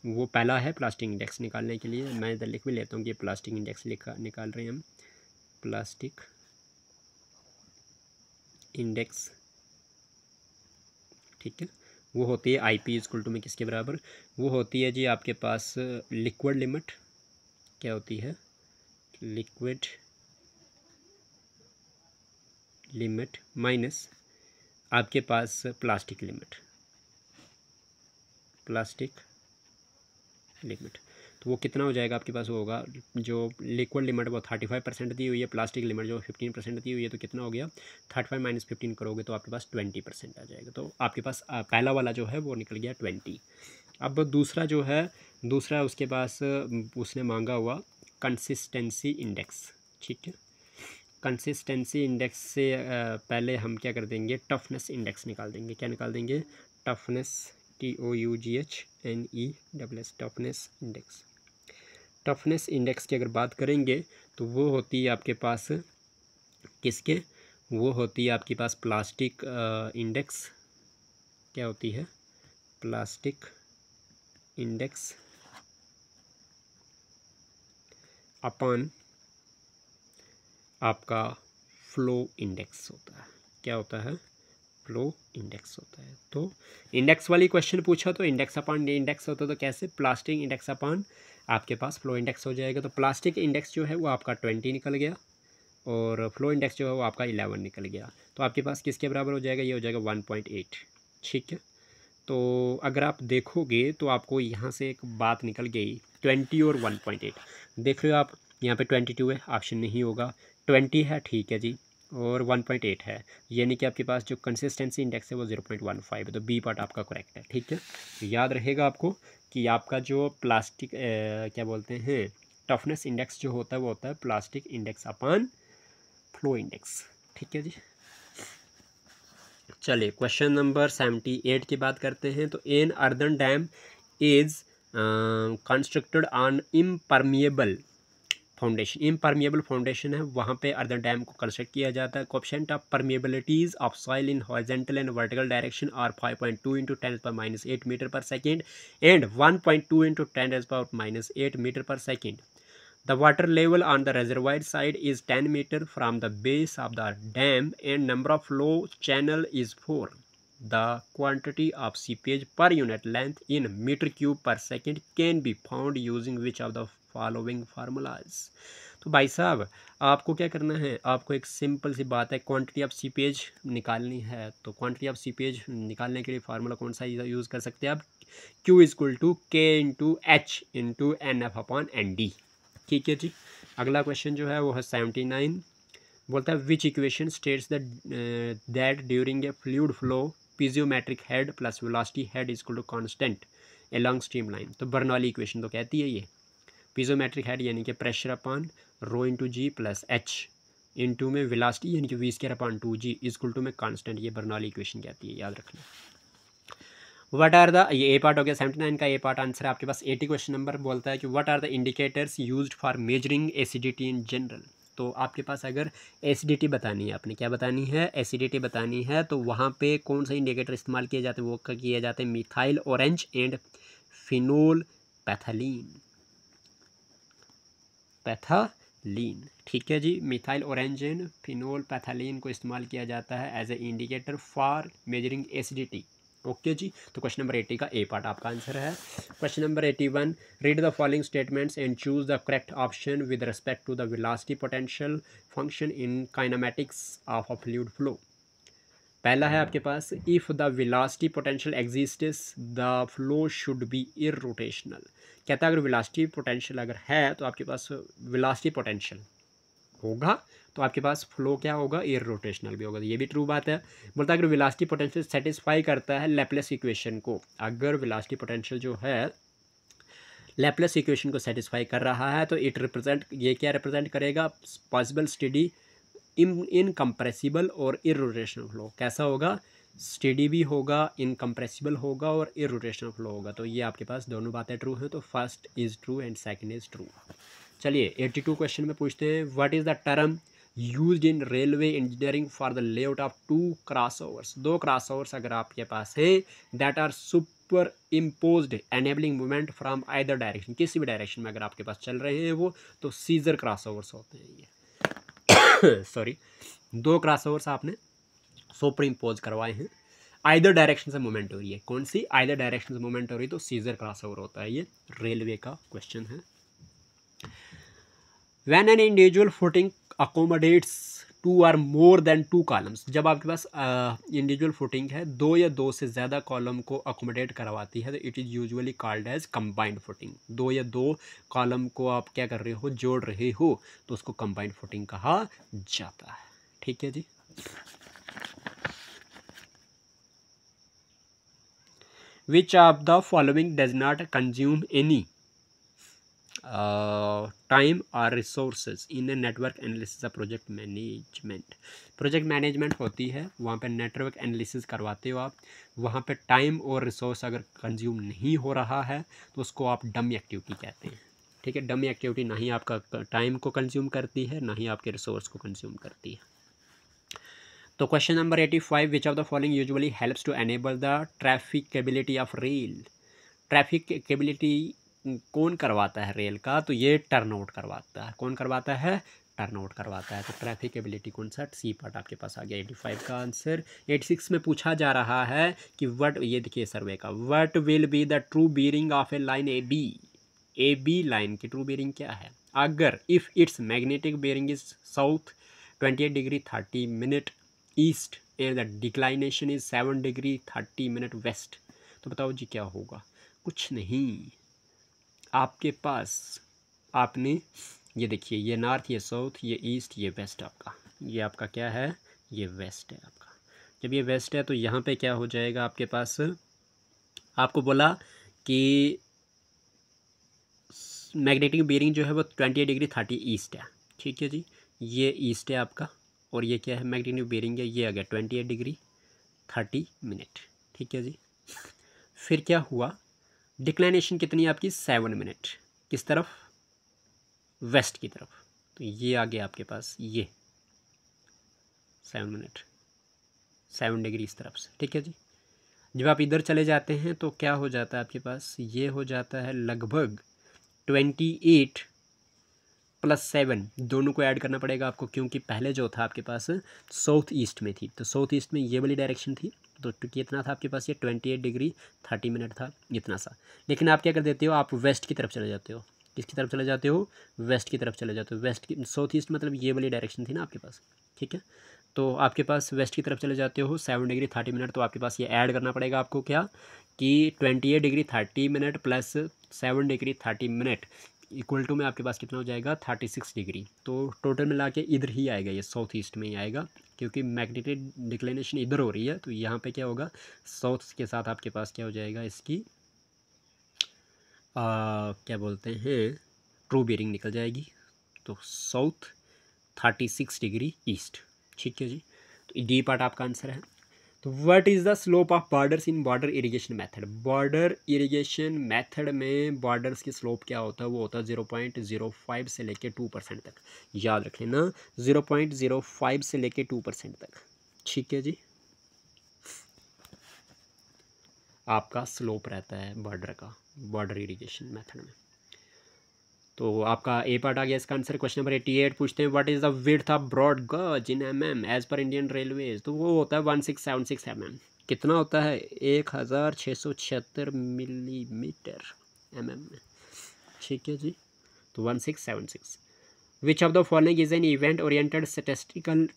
वो पहला है। प्लास्टिक इंडेक्स निकालने के लिए मैं इधर लिख भी लेता हूँ कि प्लास्टिक इंडेक्स निकाल रहे हैं हम। प्लास्टिक इंडेक्स, ठीक है, वो होती है IP में किसके बराबर? वो होती है जी आपके पास लिक्विड लिमिट। क्या होती है? लिक्विड लिमिट माइनस आपके पास प्लास्टिक लिमिट। प्लास्टिक लिमिट तो वो कितना हो जाएगा आपके पास? वो होगा जो लिक्विड लिमिट वो 35% दी हुई है, प्लास्टिक लिमिट जो 15% दी हुई है, तो कितना हो गया? 35 - 15 करोगे तो आपके पास 20% आ जाएगा। तो आपके पास पहला वाला जो है वो निकल गया 20। अब दूसरा जो है, दूसरा उसके पास उसने मांगा हुआ कंसिस्टेंसी इंडेक्स। ठीक है, कंसिस्टेंसी इंडेक्स से पहले हम क्या कर देंगे? टफनेस इंडेक्स निकाल देंगे। क्या निकाल देंगे? Toughness, TOUGHNESS, toughness index. Toughness index की अगर बात करेंगे तो वो होती है आपके पास किसके? वो होती है आपके पास प्लास्टिक इंडेक्स। क्या होती है? प्लास्टिक इंडेक्स अपन आपका फ्लो इंडेक्स होता है। क्या होता है? फ्लो इंडेक्स होता है। तो इंडेक्स वाली क्वेश्चन पूछा तो इंडेक्स अपॉन इंडेक्स होता है, तो कैसे? प्लास्टिक इंडेक्स अपॉन आपके पास फ्लो इंडेक्स हो जाएगा। तो प्लास्टिक इंडेक्स जो है वो आपका 20 निकल गया और फ्लो इंडेक्स जो है वो आपका 11 निकल गया। तो आपके पास किसके बराबर हो जाएगा? ये हो जाएगा 1.8। ठीक है, तो अगर आप देखोगे तो आपको यहाँ से एक बात निकल गई, 20 और 1.8। देख रहे हो आप, यहाँ पे 22 है, ऑप्शन नहीं होगा। 20 है, ठीक है जी, और 1.8 है, यानी कि आपके पास जो कंसिस्टेंसी इंडेक्स है वो 0.15 है। तो बी पार्ट आपका करेक्ट है। ठीक है, तो याद रहेगा आपको कि आपका जो प्लास्टिक क्या बोलते हैं, टफनेस इंडेक्स जो होता है वो होता है plastic index upon flow index. ठीक है जी, चलिए क्वेश्चन नंबर 78 की बात करते हैं। तो an earthen dam is constructed on impermeable foundation. Impermeable foundation है, वहाँ पे अर्दन डैम को कंस्ट्रक्ट किया जाता है। Coefficient of permeabilities of soil in horizontal and vertical direction are 5.2 × 10⁻8 metre per second and 1.2 × 10⁻8 metre per second. The water level on the reservoir side is 10 meter from the base of the dam and number of flow channel is 4. The quantity of seepage per unit length in meter cube per second can be found using which of the following formulas? तो भाई साहब आपको क्या करना है? आपको एक simple सी बात है, क्वांटिटी ऑफ सीपेज निकालनी है। तो क्वांटिटी ऑफ सीपेज निकालने के लिए फार्मूला कौन सा यूज़ कर सकते हैं आप? Q = K × H × NF/ND। ठीक है जी, अगला क्वेश्चन जो है वो है 79। बोलता है which equation states that during a fluid flow piezometric head plus velocity head = constant along stream line. तो बर्नौली इक्वेशन तो कहती है ये पीजियोमेट्रिक हेड यानी कि pressure upon ρ × G plus H into में वेलोसिटी यानी कि V²/2G = में कांस्टेंट। ये बर्नौली इक्वेशन कहती है, याद रखना। व्हाट आर द, ये ए पार्ट हो गया। 79 का ए पार्ट आंसर है आपके पास। 80 क्वेश्चन नंबर बोलता है कि what are the indicators used for measuring acidity in general. तो आपके पास अगर एसिडिटी बतानी है, आपने क्या बतानी है? एसिडिटी बतानी है, तो वहाँ पे कौन सा इंडिकेटर इस्तेमाल किए जाते हैं? वो किए जाते हैं मिथाइल ऑरेंज एंड फिनोल पैथलीन। लीन। ठीक है जी। मिथाइल ऑरेंजिन फिनोल पैथालीन को इस्तेमाल किया जाता है as a indicator for measuring acidity. Okay जी। तो क्वेश्चन नंबर 80 का ए पार्ट आपका आंसर है। Question number 81, read the following statements and choose the correct option with respect to the velocity potential function in kinematics of a fluid flow. पहला है आपके पास, if the velocity potential exists the flow should be irrotational. कहता है अगर velocity potential अगर है तो आपके पास वेलोसिटी पोटेंशियल होगा तो आपके पास फ्लो क्या होगा, इररोटेशनल भी होगा। तो ये भी ट्रू बात है। बोलता है अगर वेलोसिटी पोटेंशियल सेटिस्फाई करता है लैप्लेस इक्वेशन को, अगर वेलोसिटी पोटेंशियल जो है लैप्लेस इक्वेशन को सेटिस्फाई कर रहा है तो इट रिप्रेजेंट, ये क्या रिप्रेजेंट करेगा, पॉसिबल स्टेडी इनकम्प्रेसिबल और इररोटेशनल फ्लो। कैसा होगा, स्टेडी भी होगा, इनकम्प्रेसिबल होगा और इररोटेशनल फ्लो होगा। तो ये आपके पास दोनों बातें ट्रू हैं, तो first is true and second is true. चलिए 82 क्वेश्चन में पूछते हैं, what is the term used in railway engineering for the layout of 2 crossovers. 2 crossovers अगर आपके पास है that are superimposed enabling movement from either direction, किसी भी डायरेक्शन में अगर आपके पास चल रहे हैं वो, तो सीजर क्रॉसओवर्स होते हैं ये। सॉरी, 2 क्रॉसओवर्स आपने सुपर इम्पोज करवाए हैं, आइदर डायरेक्शन से मूवमेंट हो रही है। कौन सी, आइदर डायरेक्शन से मूवमेंट हो रही है तो सीजर क्रॉसओवर होता है। ये रेलवे का क्वेश्चन है। When an individual footing accommodates 2 or more than 2 columns, जब आपके पास इंडिविजुअल फुटिंग है 2 या 2 से ज़्यादा कॉलम को अकोमोडेट करवाती है तो it is usually called as combined footing. 2 या 2 कॉलम को आप क्या कर रहे हो, जोड़ रहे हो, तो उसको कंबाइंड फुटिंग कहा जाता है। ठीक है जी। Which of the following does not consume any time और resources in a network analysis of project management. Project management होती है, वहाँ पे नेटवर्क एनालिसिस करवाते हो आप, वहाँ पे टाइम और रिसोर्स अगर कंज्यूम नहीं हो रहा है तो उसको आप डमी एक्टिविटी कहते हैं। ठीक है, डमी एक्टिविटी ना ही आपका टाइम को कंज्यूम करती है ना ही आपके रिसोर्स को कंज्यूम करती है। तो question number 85, which of the following usually helps to enable the trafficability of rail. Trafficability कौन करवाता है रेल का, तो ये टर्न आउट करवाता है। कौन करवाता है, टर्न आउट करवाता है। तो ट्रैफिकेबिलिटी कौन सा, सी पार्ट आपके पास आ गया 85 का आंसर। 86 में पूछा जा रहा है कि व्हाट, ये देखिए सर्वे का, what will be the true bearing of a line A B. A B line की ट्रू बीयरिंग क्या है, अगर if it's magnetic bearing is south 28 degree 30 minute east and the declination is 7 degree 30 minute west, तो बताओ जी क्या होगा। कुछ नहीं, आपके पास आपने ये देखिए, ये नॉर्थ, ये साउथ, ये ईस्ट, ये वेस्ट, आपका ये आपका क्या है, ये वेस्ट है आपका। जब ये वेस्ट है तो यहाँ पे क्या हो जाएगा आपके पास, आपको बोला कि मैग्नेटिक बीयरिंग जो है वो 28 डिग्री 30 ईस्ट है। ठीक है जी, ये ईस्ट है आपका, और ये क्या है, मैग्नेटिक बीयरिंग है, ये आ गया 28 डिग्री 30 मिनट। ठीक है जी। फिर क्या हुआ, डिक्लाइनेशन कितनी है आपकी, 7 मिनट, किस तरफ, वेस्ट की तरफ। तो ये आ गया आपके पास, ये 7 मिनट, 7 डिग्री इस तरफ से। ठीक है जी। जब आप इधर चले जाते हैं तो क्या हो जाता है आपके पास, ये हो जाता है लगभग 28 + 7, दोनों को ऐड करना पड़ेगा आपको, क्योंकि पहले जो था आपके पास साउथ ईस्ट में थी, तो साउथ ईस्ट में ये वाली डायरेक्शन थी, तो कितना था आपके पास, ये 28 डिग्री 30 मिनट था, इतना सा। लेकिन आप क्या कर देते हो, आप वेस्ट की तरफ चले जाते हो। किसकी तरफ चले जाते हो, वेस्ट की तरफ चले जाते हो। वेस्ट की, साउथ ईस्ट मतलब ये वाली डायरेक्शन थी ना आपके पास। ठीक है, तो आपके पास वेस्ट की तरफ चले जाते हो 7 डिग्री 30 मिनट, तो आपके पास ये ऐड करना पड़ेगा आपको क्या, कि 28 degree 30 minute plus 7 degree 30 minute equal to में आपके पास कितना हो जाएगा, 36 डिग्री। तो टोटल मिला के इधर ही आएगा, ये साउथ ईस्ट में ही आएगा, क्योंकि मैग्नेटिक डिक्लाइनेशन इधर हो रही है, तो यहाँ पे क्या होगा, साउथ के साथ आपके पास क्या हो जाएगा, इसकी क्या बोलते हैं, ट्रू बीयरिंग निकल जाएगी। तो साउथ 36 डिग्री ईस्ट। ठीक है जी, तो डी पार्ट आपका आंसर है। तो what is the slope of borders in border irrigation method. Border irrigation method में बॉर्डर्स की स्लोप क्या होता है, वो होता है 0.05 से लेके 2% तक। याद रख लेना, 0.05 से लेके 2% तक। ठीक है जी, आपका स्लोप रहता है बॉर्डर का, बॉर्डर इरिगेशन मेथड में। तो आपका ए पार्ट आ गया इसका आंसर। क्वेश्चन नंबर 88 पूछते हैं what is the width of broad gauge in mm as per Indian railways. तो वो होता है 1676 mm। कितना होता है? 1676 मिलीमीटर mm में। ठीक है जी, तो 1676। विच of the following is an event oriented statistical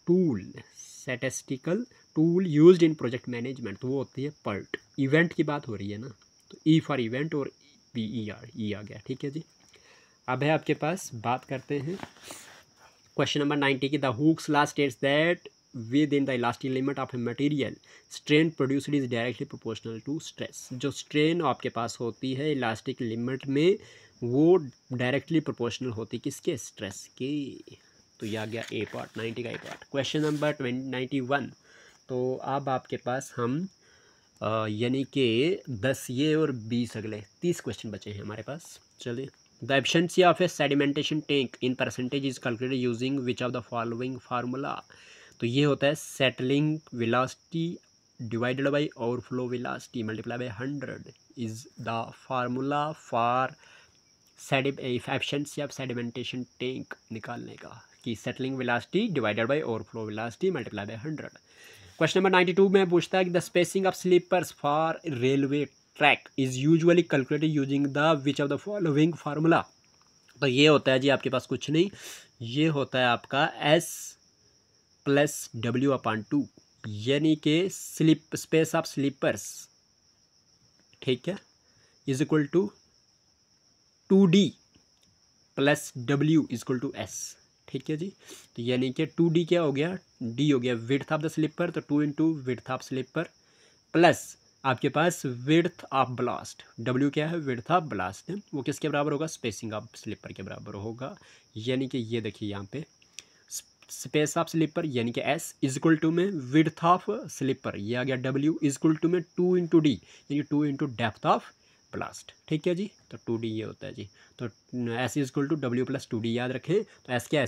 tool used in project management. तो वो होती है PERT। इवेंट की बात हो रही है ना, तो ई फॉर इवेंट और PER ई आ गया। ठीक है जी, अब है आपके पास, बात करते हैं क्वेश्चन नंबर 90 की। The Hooke's law states that within the elastic limit of a material strain produced is directly proportional to stress. जो स्ट्रेन आपके पास होती है इलास्टिक लिमिट में, वो डायरेक्टली प्रोपोर्शनल होती है किसके? स्ट्रेस के। तो यह आ गया ए पार्ट, 90 का ए पार्ट। Question number 91। तो अब आपके पास हम यानी कि 10 ये और 20 अगले 30 क्वेश्चन बचे हैं हमारे पास। चलिए, the efficiency of a sedimentation tank in percentage is calculated using which of the following formula. तो ये होता है settling velocity divided by overflow velocity multiply by 100 is the formula for efficiency of sedimentation tank निकालने का, कि settling velocity divided by overflow velocity multiply by 100। Question number 92 में पूछता है कि the spacing of sleepers for railway track is usually calculated using the which of the following formula. तो ये होता है जी आपके पास कुछ नहीं, ये होता है आपका S + W/2, यानी कि स्पेस ऑफ स्लीपर्स, ठीक है, is equal to 2D + W equal to S। ठीक है जी, तो यानी कि 2D क्या हो गया? D हो गया विड्थ ऑफ द स्लीपर, तो 2 into width of sleeper plus आपके पास विड्थ ऑफ ब्लास्ट। W क्या है? विड्थ ऑफ ब्लास्ट है, वो किसके बराबर होगा? स्पेसिंग ऑफ स्लीपर के बराबर होगा। यानी कि ये देखिए यहाँ पे स्पेस ऑफ स्लीपर यानी कि S इज इक्वल टू में विड्थ ऑफ स्लीपर, ये आ गया W इज इक्वल टू में 2 इंटू डी, यानी 2 इंटू डेप्थ ऑफ ब्लास्ट। ठीक है जी, तो 2D ये होता है जी। तो S is equal to W + 2D याद रखें। तो S क्या है?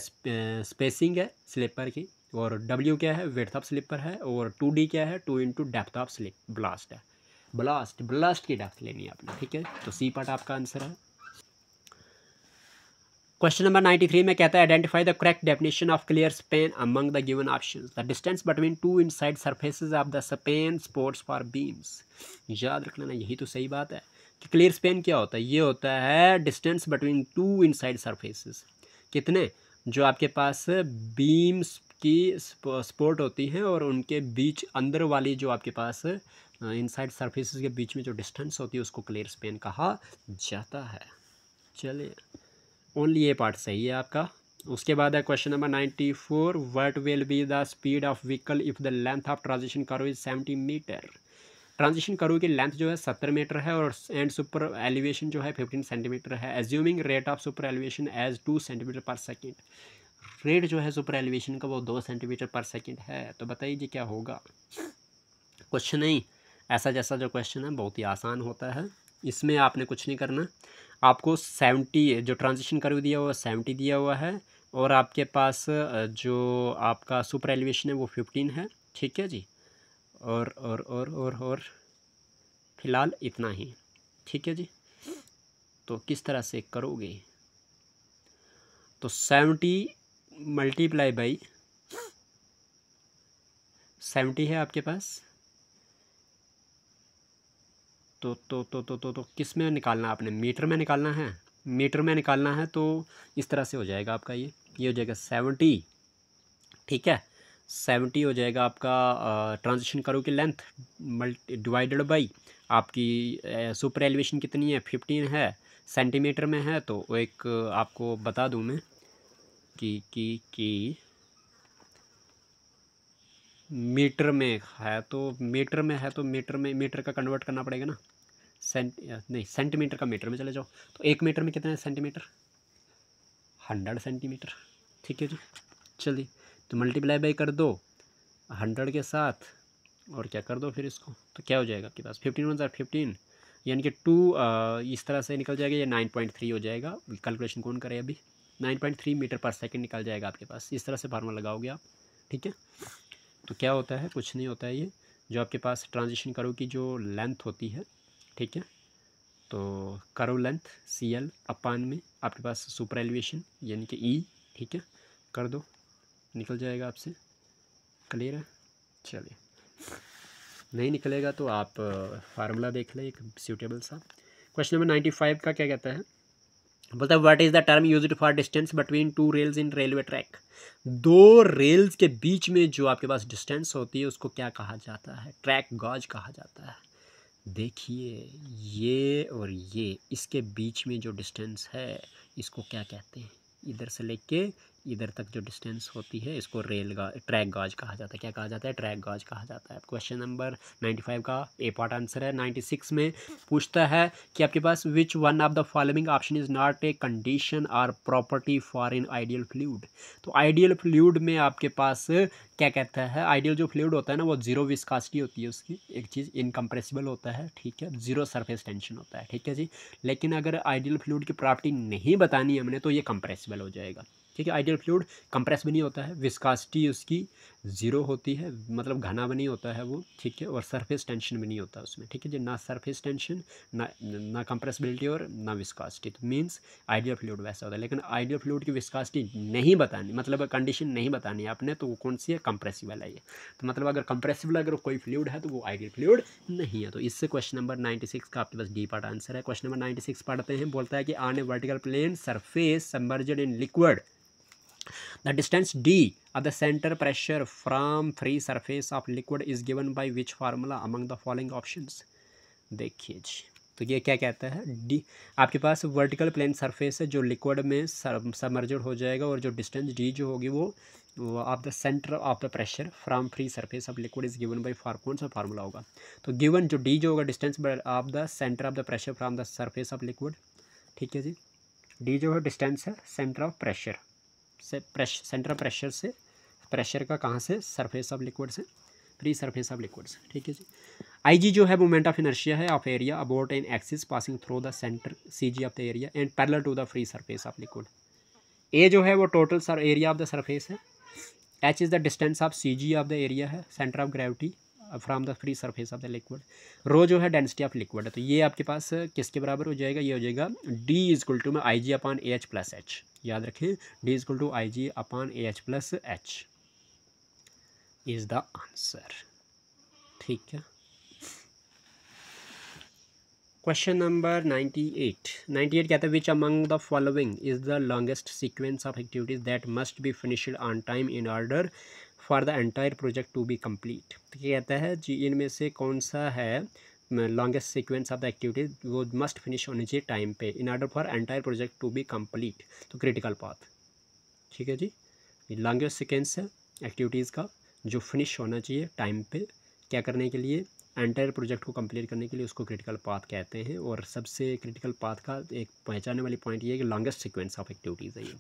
स्पेसिंग है स्लीपर की, और W क्या है? विड्थ ऑफ स्लीपर है, और 2D क्या है? 2 into depth of slip blast है। ब्लास्ट की डेप्थ लेनी है आपने। ठीक है, तो C पार्ट आपका आंसर है। क्वेश्चन नंबर 93 में कहता है identify the correct definition of clear Spain among the given options. The distance between two inside surfaces of the Spain supports for beams. याद रख लेना, यही तो सही बात है कि क्लियर स्पेन क्या होता है? ये होता है distance between two inside surfaces. कितने? जो आपके पास बीम्स की सपोर्ट होती हैं और उनके बीच अंदर वाली जो आपके पास इनसाइड सरफेसेस के बीच में जो डिस्टेंस होती है उसको क्लियर स्पेन कहा जाता है। चलिए, ओनली ये पार्ट सही है आपका। उसके बाद है question number 94, what will be the speed of vehicle if the length of transition curve is 70 metre. Transition curve की लेंथ जो है 70 मीटर है और एंड सुपर एलिवेशन जो है 15 सेंटीमीटर है। Assuming rate of super elevation as 2 centimetre per second. Rate जो है सुपर एलिवेशन का वो 2 सेंटीमीटर पर सेकेंड है। तो बताइए जी क्या होगा? कुछ नहीं, ऐसा जैसा जो क्वेश्चन है बहुत ही आसान होता है, इसमें आपने कुछ नहीं करना। आपको 70 जो ट्रांजिशन कर्व दिया हुआ है 70 दिया हुआ है, और आपके पास जो आपका सुपर एलिवेशन है वो 15 है। ठीक है जी, और फिलहाल इतना ही। ठीक है जी, तो किस तरह से करोगे? तो 70 मल्टीप्लाई बाई 70 है आपके पास, तो किस में निकालना है आपने? मीटर में निकालना है। मीटर में निकालना है तो इस तरह से हो जाएगा आपका, ये हो जाएगा 70। ठीक है, 70 हो जाएगा आपका ट्रांजिशन कर्व की लेंथ डिवाइडेड बाई आपकी सुपर एलिवेशन कितनी है? 15 है, सेंटीमीटर में है। तो एक आपको बता दूं मैं कि मीटर में है, तो मीटर का कन्वर्ट करना पड़ेगा ना। नहीं, सेंटीमीटर का मीटर में चले जाओ। तो 1 मीटर में कितने सेंटीमीटर? 100 सेंटीमीटर। ठीक है जी, चलिए, तो मल्टीप्लाई बाई कर दो 100 के साथ, और क्या कर दो फिर इसको, तो क्या हो जाएगा आपके पास? 15 × 15 यानी कि 2 इस तरह से निकल जाएगा, ये 9.3 हो जाएगा। कैलकुलेशन कौन करे अभी? 9.3 मीटर पर सेकेंड निकल जाएगा आपके पास। इस तरह से फार्मूला लगाओगे आप। ठीक है, तो क्या होता है? कुछ नहीं होता है, ये जो आपके पास ट्रांजिशन कर्व की जो लेंथ होती है, ठीक है, तो कर्व लेंथ CL अपान में आपके पास सुपर एलिवेशन यानी कि E, ठीक है, कर दो, निकल जाएगा आपसे। क्लियर है? चलिए, नहीं निकलेगा तो आप फार्मूला देख लें एक सूटेबल सा। क्वेश्चन नंबर 95 का क्या कहता है, बोलता है what is the term used for distance between two rails in railway track. दो रेल्स के बीच में जो आपके पास डिस्टेंस होती है उसको क्या कहा जाता है? ट्रैक गॉज कहा जाता है। देखिए ये और ये, इसके बीच में जो डिस्टेंस है इसको क्या कहते हैं? इधर से लेके इधर तक जो डिस्टेंस होती है इसको ट्रैक गॉज कहा जाता है। क्या कहा जाता है? ट्रैक गॉज कहा जाता है। क्वेश्चन नंबर 95 का ए पार्ट आंसर है। 96 में पूछता है कि आपके पास which one of the following option is not a condition और property for an ideal fluid. तो आइडियल फ्लूइड में आपके पास क्या कहता है? आइडियल जो फ्लूइड होता है ना वो जीरो विस्कोसिटी होती है उसकी, एक चीज़ इनकम्प्रेसिबल होता है, ठीक है, जीरो सरफेस टेंशन होता है, ठीक है जी। लेकिन अगर आइडियल फ्लूइड की प्रॉपर्टी नहीं बतानी है हमने तो ये कंप्रेसिबल हो जाएगा, ठीक है। आइडियल फ्लूइड कंप्रेस भी नहीं होता है, विस्कोसिटी उसकी ज़ीरो होती है, मतलब घना भी नहीं होता है वो, ठीक है, और सरफेस टेंशन भी नहीं होता उसमें, ठीक है जी। ना सरफेस टेंशन, ना कंप्रेसिबिलिटी और ना विस्कोसिटी, तो मीन्स आइडियल फ्लूइड वैसा होता है। लेकिन आइडियल फ्लूइड की विस्कोसिटी नहीं बतानी, मतलब कंडीशन नहीं बतानी है आपने, तो वो कौन सी है? कंप्रेसिबल है ये। तो मतलब अगर कंप्रेसिबल अगर कोई फ्लूइड है तो वो आइडियल फ्लूइड नहीं है। तो इससे क्वेश्चन नंबर 96 का आपके पास डी पार्ट आंसर है। क्वेश्चन नंबर 96 पढ़ते हैं। बोलता है कि on a vertical plane surface submerged in liquid the distance d of the center pressure from free surface of liquid is given by which formula among the following options। देखिए जी, तो ये क्या कहता है? डी आपके पास वर्टिकल प्लेन सरफेस है जो liquid में सबमर्ज्ड हो जाएगा, और जो डिस्टेंस डी जो होगी वो of the centre of the pressure from free surface of liquid is given by कौन सा फार्मूला होगा? तो गिवन जो डी जो होगा distance of the centre of the pressure from the surface of liquid, ठीक है जी। डी जो है डिस्टेंस है सेंटर ऑफ प्रेशर से, सेंटर ऑफ प्रेशर से, प्रेशर का कहाँ से? सरफेस ऑफ लिक्विड से, फ्री सरफेस ऑफ लिक्विड से, ठीक है जी। आई जी जो है मोमेंट ऑफ इनर्शिया है of area about an axis passing through the centre C G of the area and parallel to the free surface of liquid. A जो है वो total area of the surface है, H is the distance of C G of the area है, centre of gravity from the free surface of the liquid, rho जो है density of liquid है। तो ये आपके पास किसके बराबर हो जाएगा? ये हो जाएगा डी इजक्वल टू में I G upon A H plus H. याद रखें, D is equal to I G upon A H plus H is the answer, ठीक है। क्वेश्चन नंबर 98 कहता है which among the following is the longest sequence of activities that must be finished on time in order for the entire project to be complete. तो क्या कहता है जी, इनमें से कौन सा है longest sequence of the activities वो मस्ट फिनिश होनी चाहिए टाइम पे in order for entire project to be complete. तो क्रिटिकल पाथ, ठीक है जी। लॉन्गेस्ट सीक्वेंस है एक्टिविटीज़ का जो फिनिश होना चाहिए टाइम पे, क्या करने के लिए? एंटायर प्रोजेक्ट को कंप्लीट करने के लिए, उसको क्रिटिकल पाथ कहते हैं। और सबसे क्रिटिकल पाथ का एक पहचानने वाली पॉइंट ये है कि लॉन्गेस्ट सीक्वेंस ऑफ एक्टिविटीज़ है ये।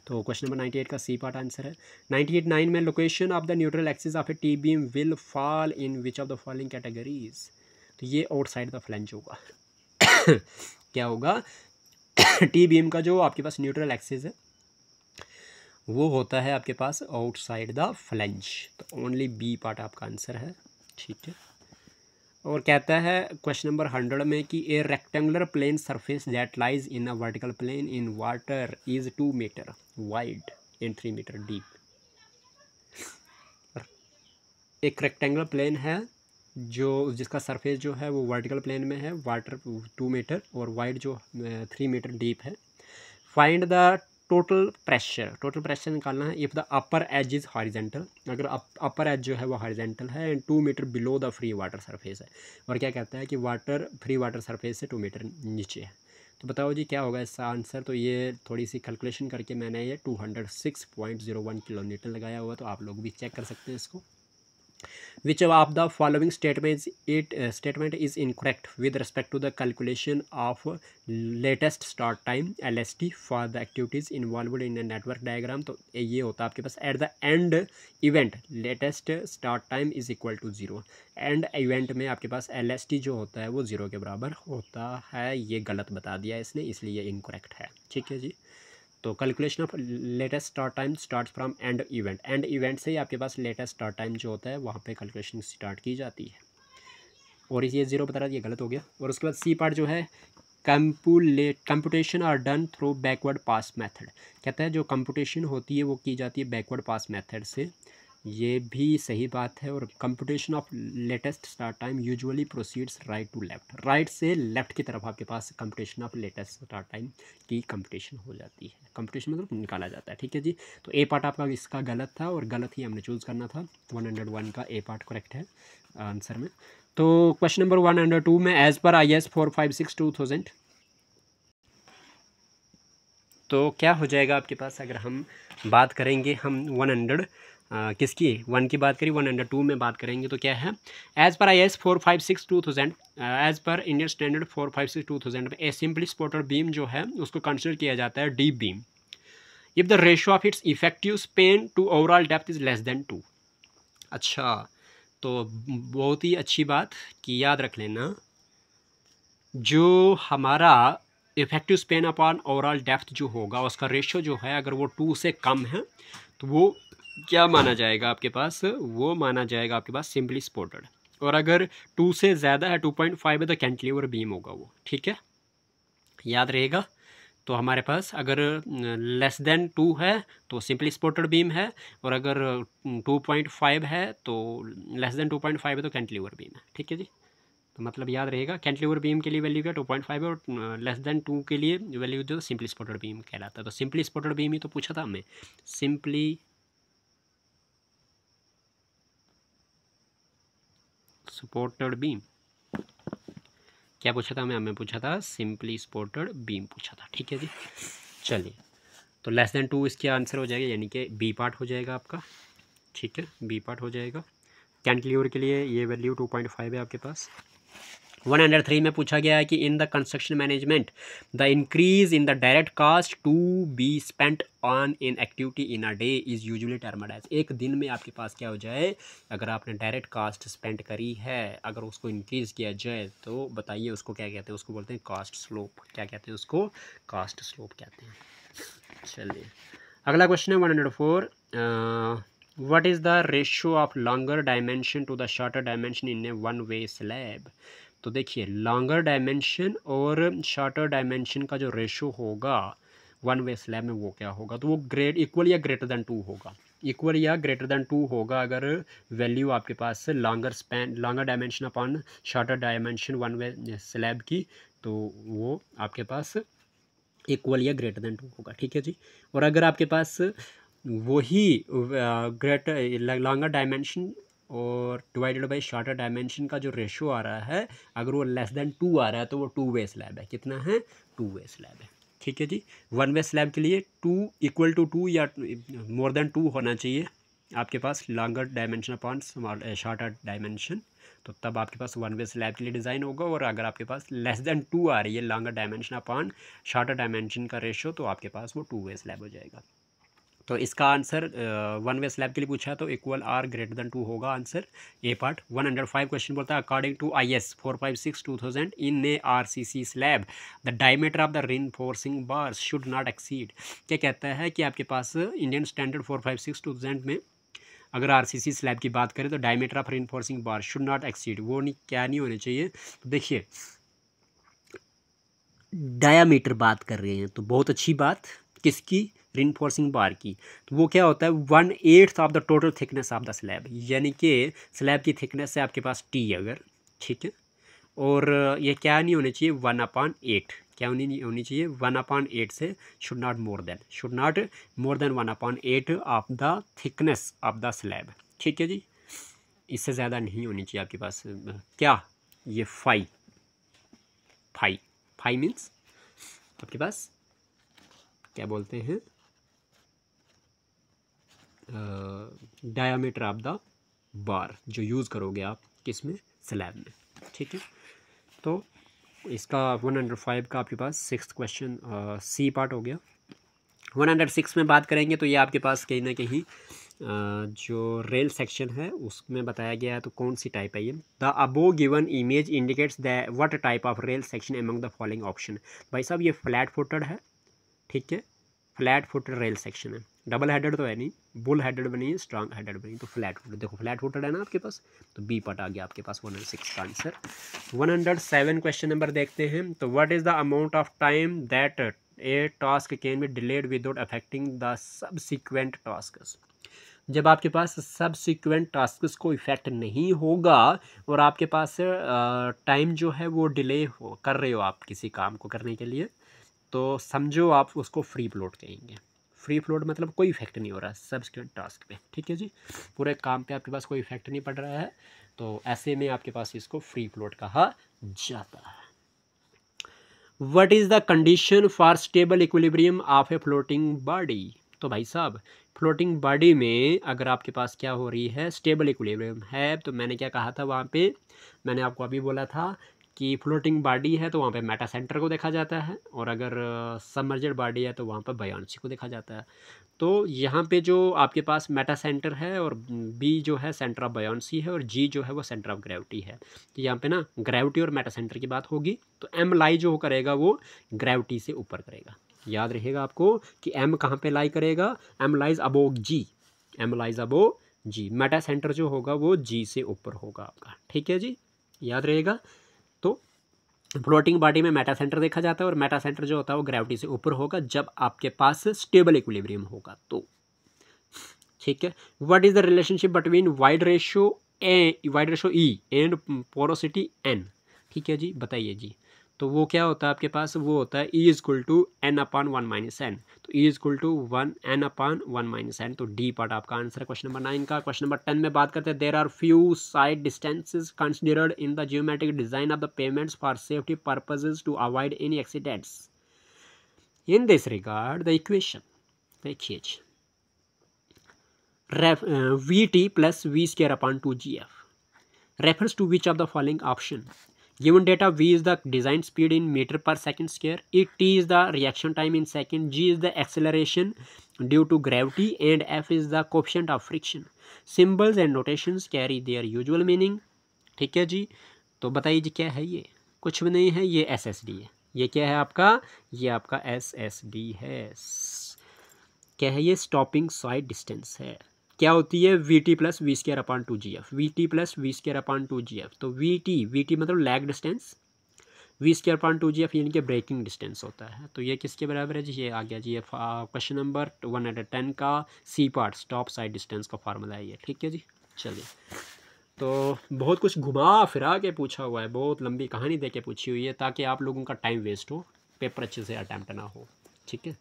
तो क्वेश्चन नंबर 98 का सी पार्ट आंसर है। 98(9) में location of the neutral axis of A T beam will fall in which of the following categories. तो ये आउटसाइड द फ्लैंज होगा। क्या होगा? टी बीम का जो आपके पास न्यूट्रल एक्सिस है वो होता है आपके पास आउटसाइड द फ्लैंज। तो ओनली बी पार्ट आपका आंसर है, ठीक है। और कहता है क्वेश्चन नंबर 100 में कि a rectangular plane surface that lies in a vertical plane in water is 2 metre wide and 3 metre deep. एक रेक्टेंगुलर प्लेन है जो जिसका सरफेस जो है वो वर्टिकल प्लेन में है, वाटर 2 मीटर और वाइड जो 3 मीटर डीप है। फाइंड द टोटल प्रेशर निकालना है if the upper edge is horizontal, अगर अपर एज जो है वो हॉरिजेंटल है and 2 metre below the free water surface है। और क्या कहता है कि फ्री वाटर सरफेस से 2 मीटर नीचे है। तो बताओ जी क्या होगा इसका आंसर? तो ये थोड़ी सी कैलकुलेशन करके मैंने ये 206.01 किलोमीटर लगाया हुआ, तो आप लोग भी चेक कर सकते हैं इसको। Which of the following statement is incorrect with respect to the calculation of latest start time LST for the activities involved in a network diagram? तो ये होता है आपके पास at the end event latest start time is equal to 0। And event में आपके पास LST जो होता है वो 0 के बराबर होता है। ये गलत बता दिया इसने, इसलिए ये इनकरेक्ट है, ठीक है जी। तो calculation of latest start time start from and event से ही आपके पास लेटेस्ट स्टार्ट टाइम जो होता है वहाँ पे कैलकुलेशन स्टार्ट की जाती है। और ये 0 बता रहा है, ये गलत हो गया। और उसके बाद सी पार्ट जो है computation are done through backward pass method. कहता है जो कंप्यूटेशन होती है वो की जाती है बैकवर्ड पास मेथड से, ये भी सही बात है। और computation of latest start time usually proceeds right to left, right से लेफ्ट की तरफ आपके पास computation of latest start time की कंप्यूटेशन हो जाती है, कंप्यूटेशन मतलब निकाला जाता है। ठीक है जी, तो ए पार्ट आपका इसका गलत था और गलत ही हमने चूज़ करना था। 101 का ए पार्ट करेक्ट है आंसर में। तो क्वेश्चन नंबर 102 में एज पर IAS 456/2000 तो क्या हो जाएगा आपके पास, अगर हम बात करेंगे हम 100 किसकी 1 की बात करें, 102 में बात करेंगे तो क्या है, एज पर IAS 456/2000 as per Indian standard 456/2000 में ए सिंपली स्पॉटर बीम जो है उसको कंसिडर किया जाता है deep beam if the ratio of its effective span to overall depth is less than 2। अच्छा, तो बहुत ही अच्छी बात कि याद रख लेना, जो हमारा effective Spain upon overall depth जो होगा उसका रेशियो जो है अगर वो 2 से कम है तो वो क्या माना जाएगा आपके पास, वो माना जाएगा आपके पास सिंपली स्पॉटेड। और अगर 2 से ज़्यादा है 2.5 है तो कैंटिलीवर बीम होगा वो। ठीक है, याद रहेगा। तो हमारे पास अगर लेस देन 2 है तो सिंपली स्पॉटेड बीम है, और अगर 2.5 है तो लेस देन 2.5 है तो कैंटिलीवर बीम है। ठीक है जी, तो मतलब याद रहेगा कैंटिलीवर बीम के लिए वैल्यू क्या 2.5 है, और लेस देन 2 के लिए वैल्यू जो सिंपली स्पॉटेड बीम कहलाता है। तो सिंपली स्पॉटेड बीम ही तो पूछा था हमें, सिंपली स्पॉटेड बीम क्या पूछा था हमें पूछा था सिंपली स्पॉटेड बीम पूछा था। ठीक है जी, चलिए तो लेस देन 2 इसके आंसर हो जाएगा, यानी कि बी पार्ट हो जाएगा आपका। ठीक है, बी पार्ट हो जाएगा। कैंटिलीवर के लिए ये वैल्यू 2.5 है आपके पास। 103 में पूछा गया है कि in the construction management the increase in the direct cost to be spent on in activity in a day is usually termed as. एक दिन में आपके पास क्या हो जाए, अगर आपने डायरेक्ट कास्ट स्पेंड करी है अगर उसको इंक्रीज किया जाए तो बताइए उसको क्या कहते हैं, उसको बोलते हैं कास्ट स्लोप। क्या कहते हैं उसको, कास्ट स्लोप कहते हैं। चलिए अगला क्वेश्चन है 104, what is the ratio of longer dimension to the shorter dimension in a one way slab. तो देखिए लॉन्गर डायमेंशन और शॉर्टर डायमेंशन का जो रेशो होगा वन वे स्लैब में वो क्या होगा, तो वो इक्वल या ग्रेटर देन 2 होगा, इक्वल या ग्रेटर देन 2 होगा अगर वैल्यू आपके पास longer dimension upon shorter dimension one way slab की, तो वो आपके पास इक्वल या ग्रेटर देन 2 होगा। ठीक है जी, और अगर आपके पास वही ग्रेटर लॉन्गर डायमेंशन और डिवाइडेड बाई शॉर्टर डायमेंशन का जो रेशो आ रहा है अगर वो लेस देन 2 आ रहा है तो वो 2 वे स्लैब है। कितना है, 2 वे स्लैब है। ठीक है जी, वन वे स्लैब के लिए 2 इक्वल टू 2 या मोर देन 2 होना चाहिए आपके पास longer dimension upon shorter dimension, तो तब आपके पास वन वे स्लैब के लिए डिज़ाइन होगा। और अगर आपके पास लेस देन 2 आ रही है longer dimension upon shorter dimension का रेशो तो आपके पास वो 2 वे स्लैब हो जाएगा। तो इसका आंसर वन वे स्लैब के लिए पूछा है तो इक्वल आर ग्रेटर देन 2 होगा आंसर ए पार्ट। 105 क्वेश्चन बोलता है according to IS 456/2000 in a RCC slab the diameter of the reinforcing bars should not exceed. क्या कहता है कि आपके पास इंडियन स्टैंडर्ड 456/2000 में अगर RCC स्लैब की बात करें तो diameter of reinforcing bar should not exceed, वो नहीं क्या नहीं होने चाहिए। तो देखिए डायामीटर बात कर रहे हैं तो बहुत अच्छी बात, किसकी, रीइंफोर्सिंग बार की। तो वो क्या होता है 1/8 of the total thickness of the slab, यानी कि स्लैब की थिकनेस है आपके पास T अगर, ठीक है, और ये क्या नहीं होनी चाहिए 1/8, क्या होनी चाहिए 1/8 से should not more than 1/8 of the thickness of the slab. ठीक है जी, इससे ज़्यादा नहीं होनी चाहिए आपके पास। क्या ये 5 मीन्स आपके पास क्या बोलते हैं डायामीटर ऑफ द बार जो यूज़ करोगे आप किस में, स्लैब में। ठीक है, तो इसका 105 का आपके पास 6th क्वेश्चन सी पार्ट हो गया। 106 में बात करेंगे तो ये आपके पास कहीं ना कहीं जो रेल सेक्शन है उसमें बताया गया है। तो कौन सी टाइप है ये, the above given image indicates the what type of rail section among the following option. भाई साहब ये फ्लैट फुटेड है, ठीक है, फ्लैट फुटेड रेल सेक्शन है। डबल हेडेड तो है नहीं, बुल हेडेड बनी है, स्ट्रांग हेडेड बनी, तो फ्लैट फुटेड, देखो फ्लैट फुटेड है ना आपके पास, तो बी पार्ट आ गया आपके पास 106 का आंसर। 107 क्वेश्चन नंबर देखते हैं। तो what is the amount of time that A task can be delayed without affecting the subsequent tasks. जब आपके पास सबसिक्वेंट टास्क्स को इफेक्ट नहीं होगा और आपके पास टाइम जो है वो डिले कर रहे हो आप किसी काम को करने के लिए, तो समझो आप उसको फ्री फ्लोट कहेंगे। फ्री फ्लोट मतलब कोई इफेक्ट नहीं हो रहा सबसिक्वेंट टास्क पे, ठीक है जी, पूरे काम पे आपके पास कोई इफेक्ट नहीं पड़ रहा है, तो ऐसे में आपके पास इसको फ्री फ्लोट कहा जाता है। What is the condition for stable equilibrium of a floating body. तो भाई साहब फ्लोटिंग बॉडी में अगर आपके पास क्या हो रही है, स्टेबल इक्विलिब्रियम है, तो मैंने क्या कहा था वहाँ पे, मैंने आपको अभी बोला था कि फ्लोटिंग बॉडी है तो वहाँ पे मेटा सेंटर को देखा जाता है, और अगर सबमर्जेड बॉडी है तो वहाँ पर बायोन्सी को देखा जाता है। तो यहाँ पे जो आपके पास मेटा सेंटर है और बी जो है सेंटर ऑफ बायोन्सी है और जी जो है वो सेंटर ऑफ ग्रेविटी है, तो यहाँ पे ना ग्रेविटी और मेटा सेंटर की बात होगी, तो एम लाई जो करेगा वो ग्रेविटी से ऊपर करेगा। याद रहेगा आपको कि एम कहाँ पे लाई करेगा, एम लाइज अबोव जी, एम लाइज अबोव जी, मेटा सेंटर जो होगा वो जी से ऊपर होगा आपका, ठीक है जी, याद रहेगा। तो फ्लोटिंग बॉडी में मेटा सेंटर देखा जाता है और मेटा सेंटर जो होता है वो ग्रेविटी से ऊपर होगा जब आपके पास स्टेबल इक्विलिब्रियम होगा, तो ठीक है। What is the relationship between void ratio E and porosity N, ठीक है जी, बताइए जी। तो वो क्या होता है आपके पास, वो होता है E is equal to N upon 1 minus N, तो E is equal to 1 N upon 1 minus N, तो डी पार्ट आपका आंसर है क्वेश्चन नंबर 9 का। क्वेश्चन नंबर 10 में बात करते हैं, there are few sight distances considered in the geometric design of the pavements for safety purposes to avoid any accidents. In this regard the equation देखिए जी, V T plus V square upon 2gf refers to which of the following option? Given data, v is the design speed in meter per second square, t is the reaction time in second, g is the acceleration due to gravity, and f is the coefficient of friction. Symbols and notations carry their usual meaning, ठीक है जी। तो बताइए जी क्या है ये, कुछ भी नहीं है, ये एस एस डी है। ये क्या है आपका, ये आपका एस एस डी है। क्या है ये, स्टॉपिंग साइड डिस्टेंस है। क्या होती है, V T plus V square upon 2gf, V T plus V square upon 2gf, तो वी टी मतलब lag distance, V square upon 2gf यानी कि ब्रेकिंग डिस्टेंस होता है। तो ये किसके बराबर है जी, ये आ गया जी, ये क्वेश्चन नंबर 110 का C part, stop sight distance का फार्मूला है ये, ठीक है जी। चलिए, तो बहुत कुछ घुमा फिरा के पूछा हुआ है, बहुत लंबी कहानी दे के पूछी हुई है ताकि आप लोगों का टाइम वेस्ट हो, पेपर अच्छे से अटैम्प्ट ना हो, ठीक है।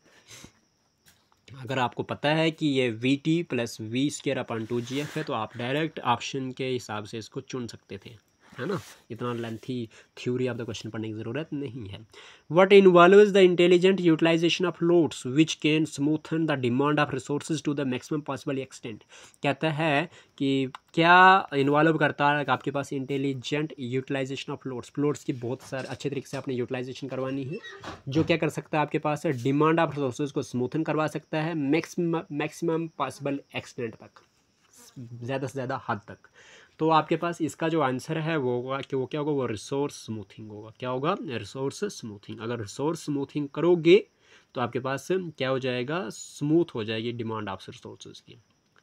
अगर आपको पता है कि ये V T plus V square upon 2gf है, तो आप डायरेक्ट ऑप्शन के हिसाब से इसको चुन सकते थे, है ना, इतना lengthy theory of the question पढ़ने की ज़रूरत नहीं है। What involves the intelligent utilisation of loads which can smoothen the demand of resources to the maximum possible extent. कहता है कि क्या इन्वॉल्व करता है आपके पास इंटेलिजेंट यूटिलाइजेशन ऑफ लोड्स की बहुत सारे अच्छे तरीके से आपने यूटिलाइजेशन करवानी है, जो क्या कर सकता है आपके पास डिमांड ऑफ रिसोर्सेज को स्मूथन करवा सकता है मैक्सिमम पॉसिबल एक्सटेंट तक, ज़्यादा से ज़्यादा हद तक। तो आपके पास इसका जो आंसर है वो होगा कि वो क्या होगा, वो रिसोर्स स्मूथिंग होगा। क्या होगा, रिसोर्स स्मूथिंग। अगर रिसोर्स स्मूथिंग करोगे तो आपके पास क्या हो जाएगा, स्मूथ हो जाएगी डिमांड ऑफ रिसोर्सेज की,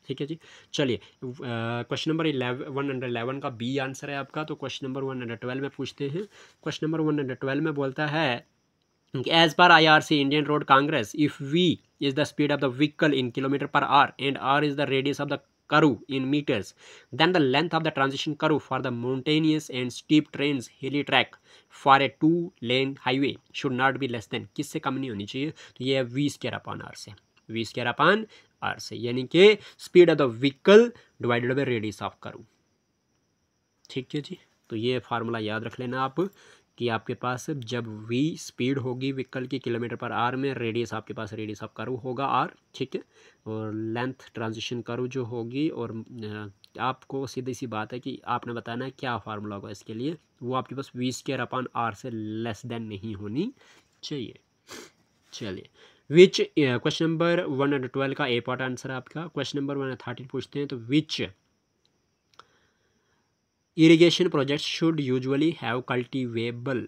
ठीक है जी। चलिए, क्वेश्चन नंबर 111 का बी आंसर है आपका। तो क्वेश्चन नंबर 112 में पूछते हैं। क्वेश्चन नंबर 112 में बोलता है, as per IRC Indian Road Congress, if V is the speed of the vehicle in kilometre per hour and R is the radius of the curve in meters, then the length of the transition curve for the mountainous and steep trains hilly track for a 2-lane highway should not be less than, किससे कम नहीं होनी चाहिए, तो ये है we square upon are से, we square upon are से, यानी कि speed of the vehicle divided by radius of curve, ठीक है जी। तो ये फार्मूला याद रख लेना आप कि आपके पास जब v स्पीड होगी व्हीकल की किलोमीटर पर आर में, रेडियस आपके पास रेडियस ऑफ कर्व होगा r, ठीक है, और लेंथ ट्रांजिशन कर्व जो होगी, और आपको सीधी सी बात है कि आपने बताना है क्या फार्मूला होगा इसके लिए, वो आपके पास वी स्क्वायर अपॉन आर से लेस देन नहीं होनी चाहिए। चलिए, विच क्वेश्चन नंबर 112 का ए पार्ट आंसर है आपका। क्वेश्चन नंबर 113 पूछते हैं, तो विच irrigation projects should usually have cultivable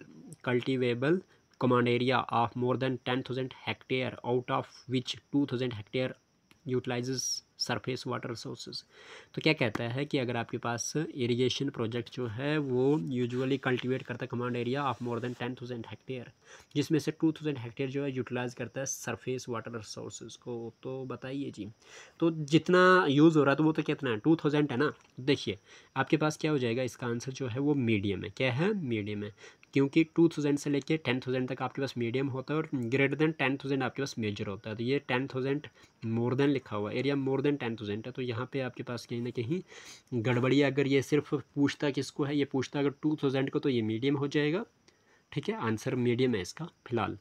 command area of more than 10,000 hectare, out of which 2,000 hectare utilises surface water resources. तो क्या कहता है कि अगर आपके पास इरिगेशन प्रोजेक्ट जो है वो यूजुअली कल्टीवेट करता है command area of more than 10,000 hectare, जिसमें से 2,000 हेक्टेयर जो है यूटिलाइज करता है सरफेस वाटर रिसोर्सेज को। तो बताइए जी, तो जितना यूज़ हो रहा है तो वो तो कितना है, 2,000 है ना। देखिए आपके पास क्या हो जाएगा, इसका आंसर जो है वो मीडियम है। क्या है, मीडियम है, क्योंकि 2,000 से लेके 10,000 तक आपके पास मीडियम होता है और ग्रेटर देन 10,000 आपके पास मेजर होता है। तो ये 10,000 मोर देन लिखा हुआ है, एरिया मोर देन 10,000 है, तो यहाँ पे आपके पास कहीं ना कहीं गड़बड़ी। अगर ये सिर्फ पूछता किसको है, ये पूछता अगर 2,000 को, तो ये मीडियम हो जाएगा। ठीक है, आंसर मीडियम है इसका फिलहाल।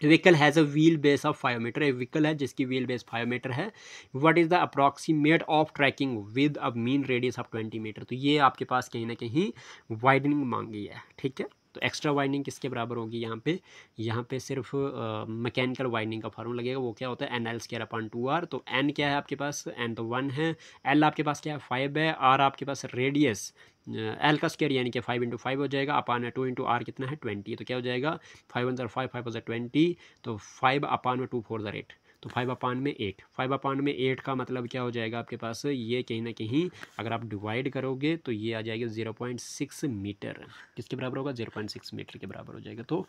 Vehicle has a wheel base of 5 metre, एक व्हीकल है जिसकी व्हील बेस 5 मीटर है। What is the approximate of tracking with a mean radius of 20 metre. तो ये आपके पास कहीं ना कहीं वाइडनिंग मांगी है। ठीक है, तो एक्स्ट्रा वाइडनिंग किसके बराबर होगी यहाँ पे सिर्फ मैकेनिकल वाइडनिंग का फार्मूला लगेगा। वो क्या होता है, NL²/2R। तो N क्या है आपके पास, N तो 1 है, L आपके पास क्या है 5 है, R आपके पास रेडियस, L का स्क्वायर यानी कि 5 × 5 हो जाएगा, अपान 2 × R कितना है 20। तो क्या हो जाएगा 5 × 5 5 × 20, तो 5/2 4 8, तो 5/8, 5/8 का मतलब क्या हो जाएगा आपके पास, ये कहीं ना कहीं अगर आप डिवाइड करोगे तो ये आ जाएगा 0.6 मीटर। किसके बराबर होगा, 0.6 मीटर के बराबर हो जाएगा। तो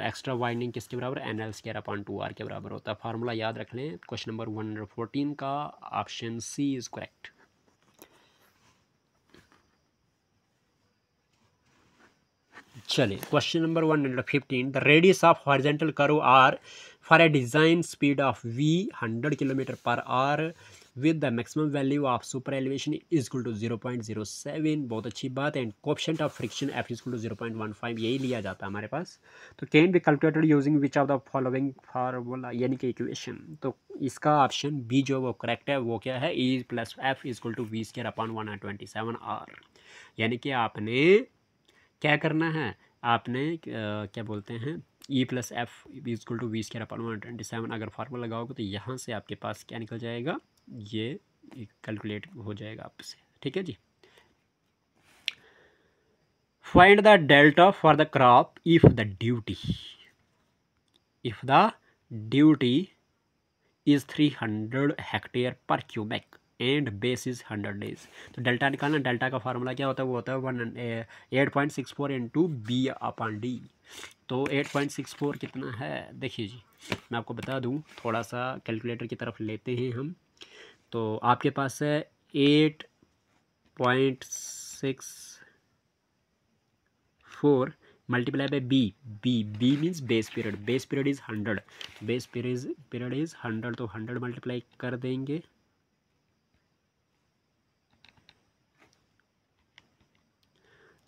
एक्स्ट्रा वाइडनिंग किसके बराबर, NL²/2R के बराबर होता है। फार्मूला याद रख लें। क्वेश्चन नंबर 114 का ऑप्शन सी इज करेक्ट। चलिए question number 115, the radius of horizontal curve R for a design speed of v 100 km/h with the maximum value of super elevation is equal to 0.07। बहुत अच्छी बात है। And coefficient of friction f is equal to 0.15, यही लिया जाता है हमारे पास। तो can be calculated using which of the following formula, यानी कि इक्वेशन। तो इसका ऑप्शन बी जो वो करेक्ट है। वो क्या है, E + F is equal to v²/127R। यानी कि आपने क्या करना है, आपने क्या बोलते हैं, E + F is equal to v²/127 अगर फार्मूला लगाओगे तो यहाँ से आपके पास क्या निकल जाएगा, ये कैलकुलेट हो जाएगा आपसे। ठीक है जी। Find the delta for the crop if the duty is 300 hectare per cubic and base is 100 days. तो डेल्टा निकालना, डेल्टा का फार्मूला क्या होता है, वो होता है 8.64 × B/D। तो 8.64 कितना है, देखिए जी मैं आपको बता दूं, थोड़ा सा कैलकुलेटर की तरफ लेते हैं हम। तो आपके पास है 8.64 multiply by B means base period is 100, base period is 100, तो 100 मल्टीप्लाई कर देंगे,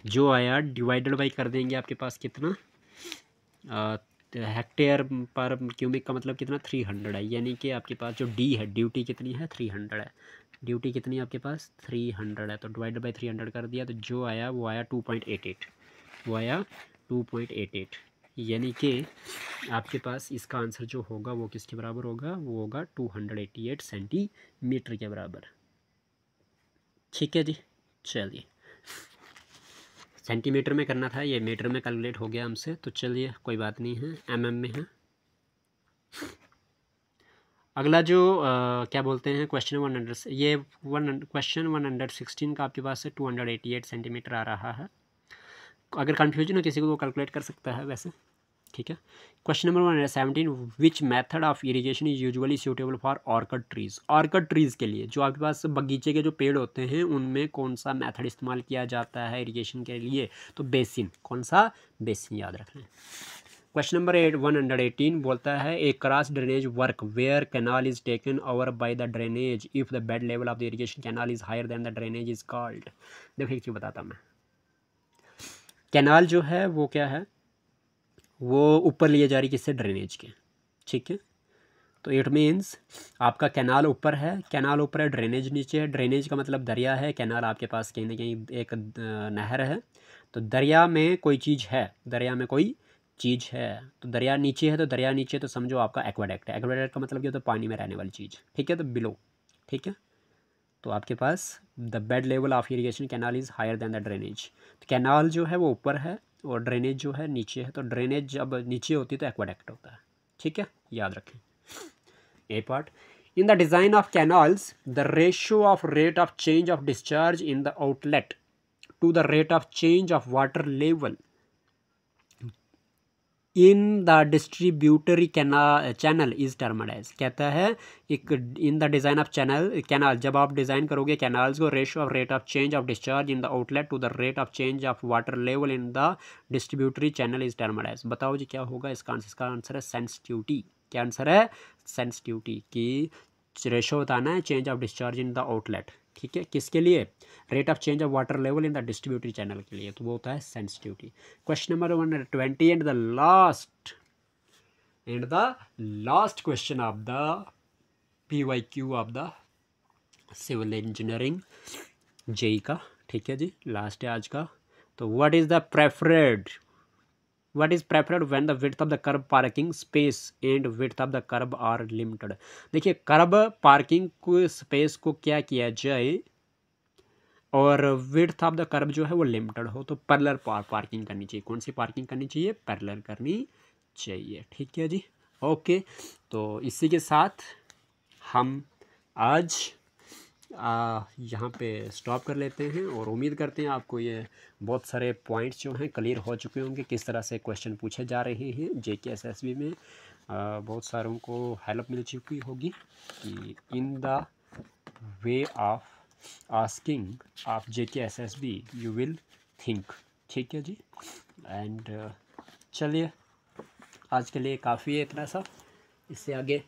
जो आया डिवाइडेड बाई कर देंगे आपके पास कितना, हेक्टेयर पर क्यूबिक का मतलब कितना 300 है। यानी कि आपके पास जो डी है, ड्यूटी कितनी है 300 है, ड्यूटी कितनी है आपके पास 300 है, तो डिवाइडेड बाई 300 कर दिया, तो जो आया वो आया 2.88, वो आया 2.88। यानी कि आपके पास इसका आंसर जो होगा वो किसके बराबर होगा, वो होगा 288 सेंटीमीटर के बराबर। ठीक है जी, चलिए सेंटीमीटर में करना था, ये मीटर में कैलकुलेट हो गया हमसे, तो चलिए कोई बात नहीं है, mm में है। अगला जो क्या बोलते हैं क्वेश्चन 100, ये क्वेश्चन 116 का आपके पास से 288 सेंटीमीटर आ रहा है। अगर कन्फ्यूजन हो किसी को, वो कैलकुलेट कर सकता है वैसे। ठीक है, question number 117, which method of irrigation is usually suitable for orchid trees. Orchid trees के लिए, जो आपके पास बगीचे के जो पेड़ होते हैं, उनमें कौन सा मेथड इस्तेमाल किया जाता है इरिगेशन के लिए, तो बेसिन। कौन सा, बेसिन, याद रख लें। क्वेश्चन नंबर 118 बोलता है a cross drainage work where canal is taken over by the drainage if the bed level of the irrigation canal is higher than the drainage is called. देखो एक चीज़ बताता मैं, कैनाल जो है वो क्या है, वो ऊपर लिए जा रही किससे, ड्रेनेज के। ठीक है, तो इट मीन्स आपका कैनाल ऊपर है, कैनाल ऊपर है, ड्रेनेज नीचे है। ड्रेनेज का मतलब दरिया है, कैनाल आपके पास कहीं ना कहीं एक नहर है। तो दरिया में कोई चीज़ है, दरिया में कोई चीज़ है, तो दरिया नीचे है, तो दरिया नीचे तो समझो आपका एक्वाडक्ट है। एक्वाडक्ट का मतलब क्या होता है, पानी में रहने वाली चीज़। ठीक है, तो बिलो। ठीक है, तो आपके पास the bed level of irrigation canal is higher than the drainage. तो कैनाल जो है वो ऊपर है और ड्रेनेज जो है नीचे है। तो ड्रेनेज जब नीचे होती है तो एक्वाडक्ट होता है। ठीक है, याद रखें। ए part, In the design of canals, the ratio of rate of change of discharge in the outlet to the rate of change of water level in the distributary channel is termed as, कहता है एक in the design of canal जब आप design करोगे canals को, ratio of rate of change of discharge in the outlet to the rate of change of water level in the distributary channel is termed as. बताओ जी क्या होगा इसका answer है सेंसिटिविटी। क्या आंसर है? सेंसिटिविटी की रेशियो बताना है change of discharge in the outlet, ठीक है, किसके लिए? Rate of change of water level in the distributary channel के लिए, तो वो होता है sensitivity. Question number 120 and the last question of the PYQ of the civil engineering JE का, ठीक है जी, लास्ट है आज का। तो what is preferred when the width of the curb parking space and width of the curb are limited। देखिए कर्ब parking को स्पेस को क्या किया जाए और विड्थ ऑफ द कर्ब जो है वो लिमिटेड हो, तो पैरेलल पार्किंग करनी चाहिए। कौन सी पार्किंग करनी चाहिए? पैरेलल करनी चाहिए, ठीक है जी। ओके, तो इसी के साथ हम आज यहाँ पे स्टॉप कर लेते हैं और उम्मीद करते हैं आपको ये बहुत सारे पॉइंट्स जो हैं क्लियर हो चुके होंगे, किस तरह से क्वेश्चन पूछे जा रहे हैं JK SSB में। बहुत सारों को हेल्प मिल चुकी होगी कि in the way of asking of JK SSB you will think, ठीक है जी। एंड चलिए आज के लिए काफ़ी है इतना सा, इससे आगे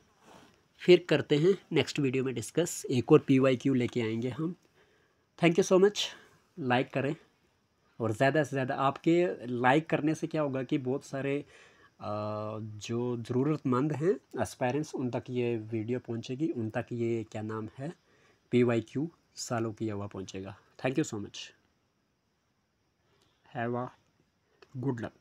फिर करते हैं नेक्स्ट वीडियो में डिस्कस, एक और PYQ लेके आएंगे हम। Thank you so much. Like करें और ज़्यादा से ज़्यादा, आपके लाइक करने से क्या होगा कि बहुत सारे जो ज़रूरतमंद हैं एस्पायरेंट्स उन तक ये वीडियो पहुंचेगी, उन तक ये क्या नाम है PYQ सालों किया हुआ पहुंचेगा। Thank you so much. Have a good luck.